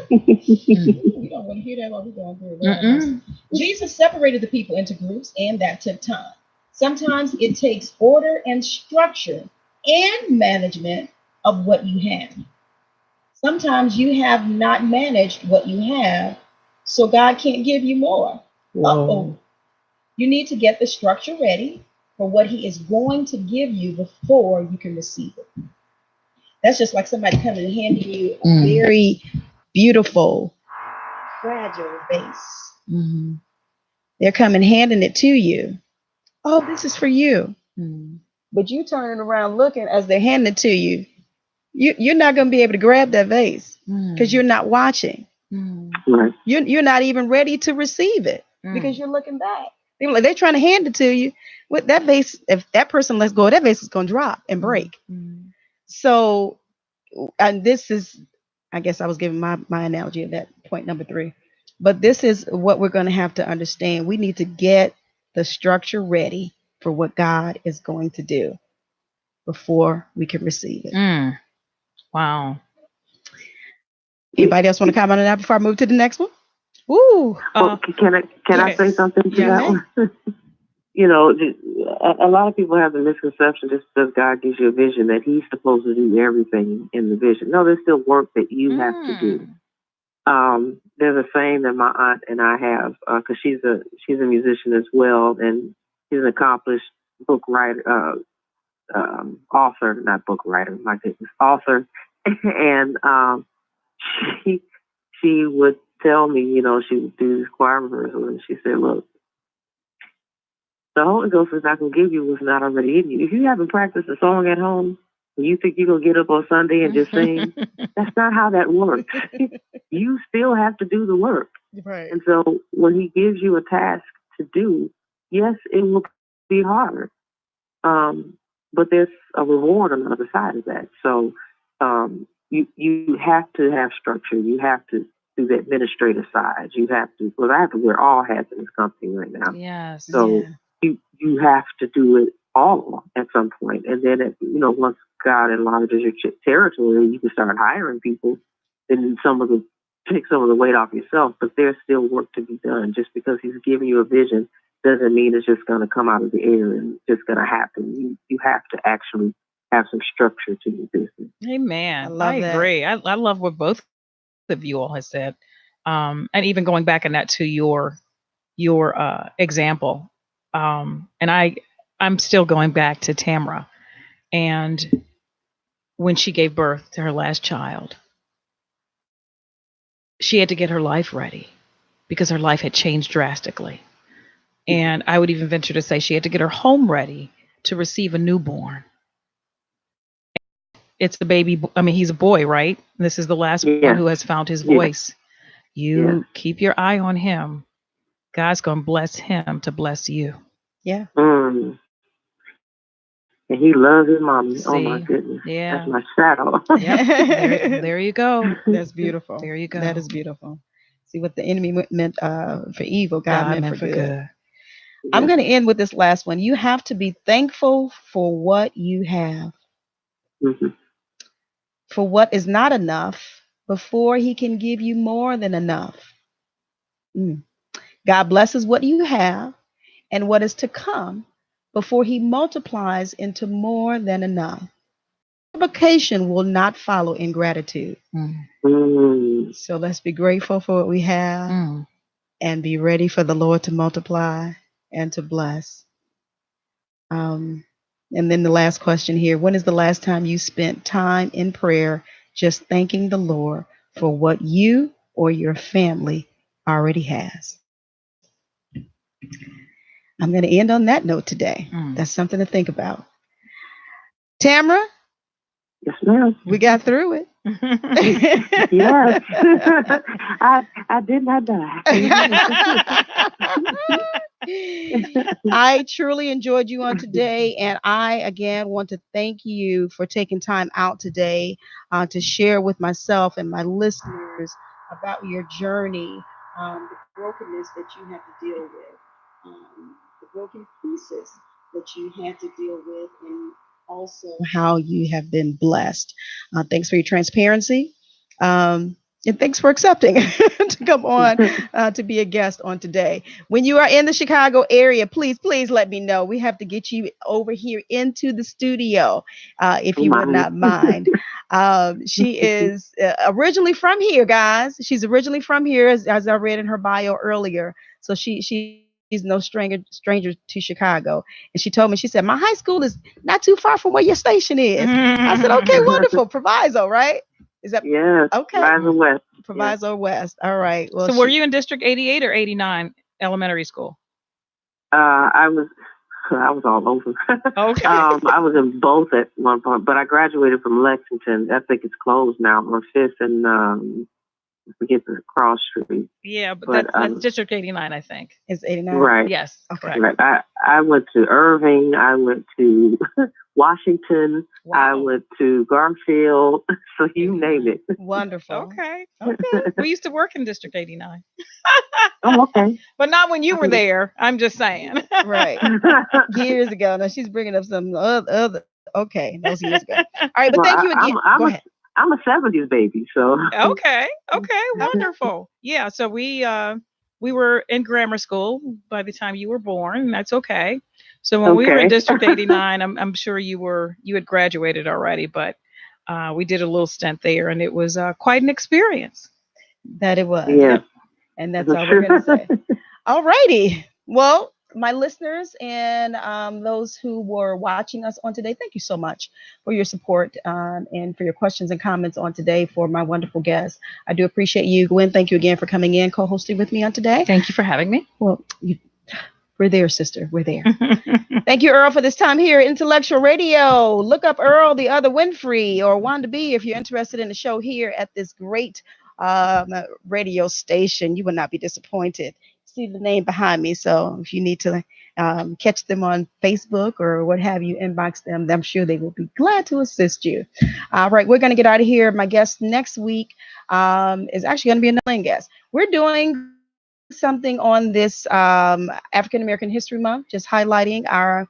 You don't want to hear that while we're going through it. Jesus separated the people into groups, and that took time. Sometimes it takes order and structure and management of what you have. Sometimes you have not managed what you have, so God can't give you more. Uh-oh. You need to get the structure ready for what He is going to give you before you can receive it. That's just like somebody coming and handing you a very beautiful, fragile vase. They're coming handing it to you. Oh, this is for you. But you turning around looking as they're handing it to you. You're not going to be able to grab that vase because you're not watching. Right. You're not even ready to receive it because you're looking back. They're trying to hand it to you. With that vase, if that person lets go, that vase is going to drop and break. So, and this is, I guess I was giving my analogy of that point number 3. But this is what we're going to have to understand. We need to get the structure ready for what God is going to do before we can receive it. Wow. Anybody else want to comment on that before I move to the next one? Ooh. Can I say something to that one? A lot of people have the misconception just because God gives you a vision that He's supposed to do everything in the vision. No, there's still work that you have to do. There's a saying that my aunt and I have, because she's a musician as well, and she's an accomplished book writer, author, not book writer, my goodness, author, and she would tell me, she would do these choir rehearsals, and she said, "Look, the Holy Ghost is not going to give you what's not already in you. If you haven't practiced a song at home, and you think you're going to get up on Sunday and just sing, that's not how that works. You still have to do the work." Right. And so when He gives you a task to do, yes, it will be hard. But there's a reward on the other side of that. So you have to have structure. You have to do the administrative side. You have to, I have to wear all hats in this company right now. Yes. So you have to do it all at some point. And then, once God enlarges your territory, you can start hiring people, and take some of the weight off yourself. But there's still work to be done. Just because He's giving you a vision doesn't mean it's just going to come out of the air and just going to happen. You have to actually have some structure to your business. Amen. I agree. I love what both of you all have said. And even going back in that to your example. And I'm still going back to Tamara, and when she gave birth to her last child, she had to get her life ready because her life had changed drastically. And I would even venture to say she had to get her home ready to receive a newborn. It's the baby. I mean, he's a boy, right? This is the last one who has found his voice. You keep your eye on him. God's going to bless him to bless you. Yeah. And he loves his mommy. See? Oh my goodness. Yeah. That's my shadow. Yep. There you go. That's beautiful. There you go. That is beautiful. See what the enemy meant for evil, God meant for good. I'm going to end with this last one. You have to be thankful for what you have. For what is not enough before He can give you more than enough. God blesses what you have and what is to come before He multiplies into more than enough. Multiplication will not follow ingratitude. So let's be grateful for what we have and be ready for the Lord to multiply and to bless. Um, and then the last question here: when is the last time you spent time in prayer, just thanking the Lord for what you or your family already has? I'm going to end on that note today. That's something to think about. Tamara, Yes, ma'am. we got through it. Yes. I did not die. I truly enjoyed you on today, and I again want to thank you for taking time out today to share with myself and my listeners about your journey, the brokenness that you had to deal with, the broken pieces that you had to deal with, and also how you have been blessed. Thanks for your transparency. And thanks for accepting to come on to be a guest on today. When you are in the Chicago area, please let me know. We have to get you over here into the studio, if you would not mind. She is originally from here, guys. She's originally from here, as I read in her bio earlier. So she's no stranger to Chicago. And she told me, she said, my high school is not too far from where your station is. I said, okay, wonderful. Proviso, right? Is that Yes. okay? Proviso West. Proviso West. All right. Well, So were you in District 88 or 89 elementary school? I was all over. Okay. I was in both at one point, but I graduated from Lexington. I think it's closed now on Fifth and I forget the cross street. Yeah, but that's District 89, I think. It's 89. Right. Yes. Okay. Correct. Right. I went to Irving. I went to Washington. Wow. I went to Garfield. So you name it. Wonderful. Okay. Okay. We used to work in District 89. Oh, okay. But not when you were there. I'm just saying. Right. Years ago. Now she's bringing up some other. Okay, those years ago. All right, but Well, thank you again. Go ahead. I'm a 70s baby, so. Okay. Wonderful. Yeah. So we were in grammar school by the time you were born. That's okay. So when we were in District 89, I'm sure you had graduated already, but we did a little stint there, and it was quite an experience. That it was. Yeah. And that's all we're going to say. All righty. Well, my listeners and those who were watching us on today, thank you so much for your support and for your questions and comments on today for my wonderful guests. I do appreciate you. Gwen, thank you again for coming in, co-hosting with me on today. Thank you for having me. Well, we're there, sister. We're there. Thank you, Earl, for this time here at Intellectual Radio. Look up Earl, the other Winfrey, or Wanda B if you're interested in the show here at this great radio station. You will not be disappointed. See the name behind me. So if you need to catch them on Facebook or what have you, inbox them. I'm sure they will be glad to assist you. All right, we're going to get out of here. My guest next week is actually going to be another guest. We're doing something on this African American History Month, just highlighting our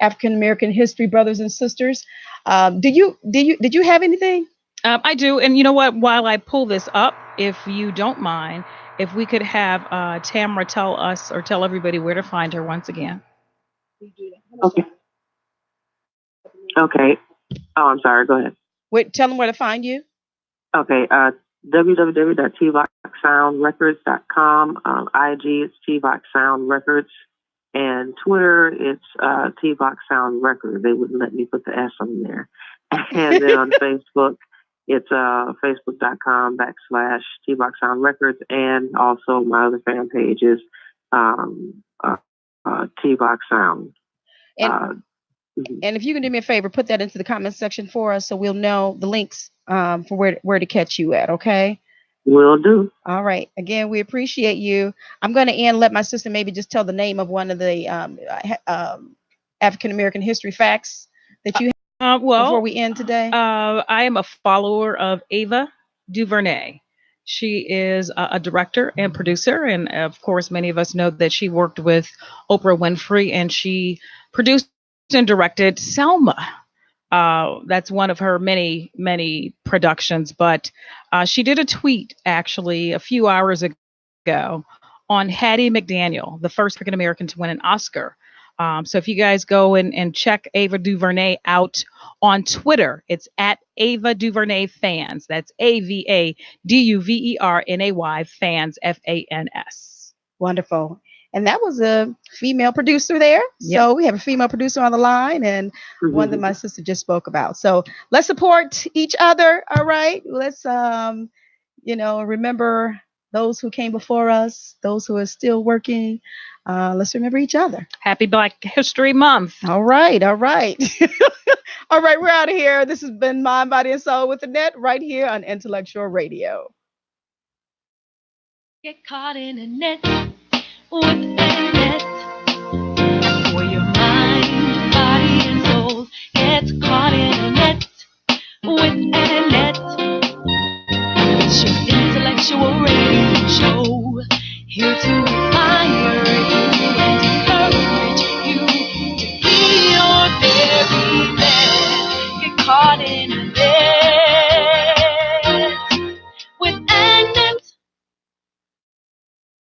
African American history brothers and sisters. Did you have anything? I do. And you know what? While I pull this up, if you don't mind, if we could have Tamara tell us or tell everybody where to find her once again. Okay. Okay. Oh, I'm sorry. Go ahead. Wait, tell them where to find you. Okay. www.tvoxsoundrecords.com. IG, it's Tvox Sound Records. And Twitter, it's Tvox Sound Records. They wouldn't let me put the S on there. And then on Facebook, it's facebook.com/Tvox Sound Records. And also my other fan page is Tvox Sound. And if you can do me a favor, put that into the comment section for us so we'll know the links for where to catch you at, okay? Will do. All right. Again, we appreciate you. I'm going to let my sister maybe just tell the name of one of the African American history facts that you have before we end today. I am a follower of Ava DuVernay. She is a director and producer. And of course, many of us know that she worked with Oprah Winfrey and she produced and directed Selma. That's one of her many, many productions. But she did a tweet actually a few hours ago on Hattie McDaniel, the first African American to win an Oscar. So if you guys go and check Ava DuVernay out on Twitter, it's at Ava DuVernay Fans. That's AVADUVERNAY Fans, FANS. Wonderful. And that was a female producer there. Yep. So we have a female producer on the line and one that my sister just spoke about. So let's support each other. All right. Let's, remember those who came before us, those who are still working. Let's remember each other. Happy Black History Month. All right. All right. All right. We're out of here. This has been Mind, Body, and Soul with Annette right here on Intellectual Radio. Get caught in a net with Annette. For your mind, body, and soul gets caught in a net.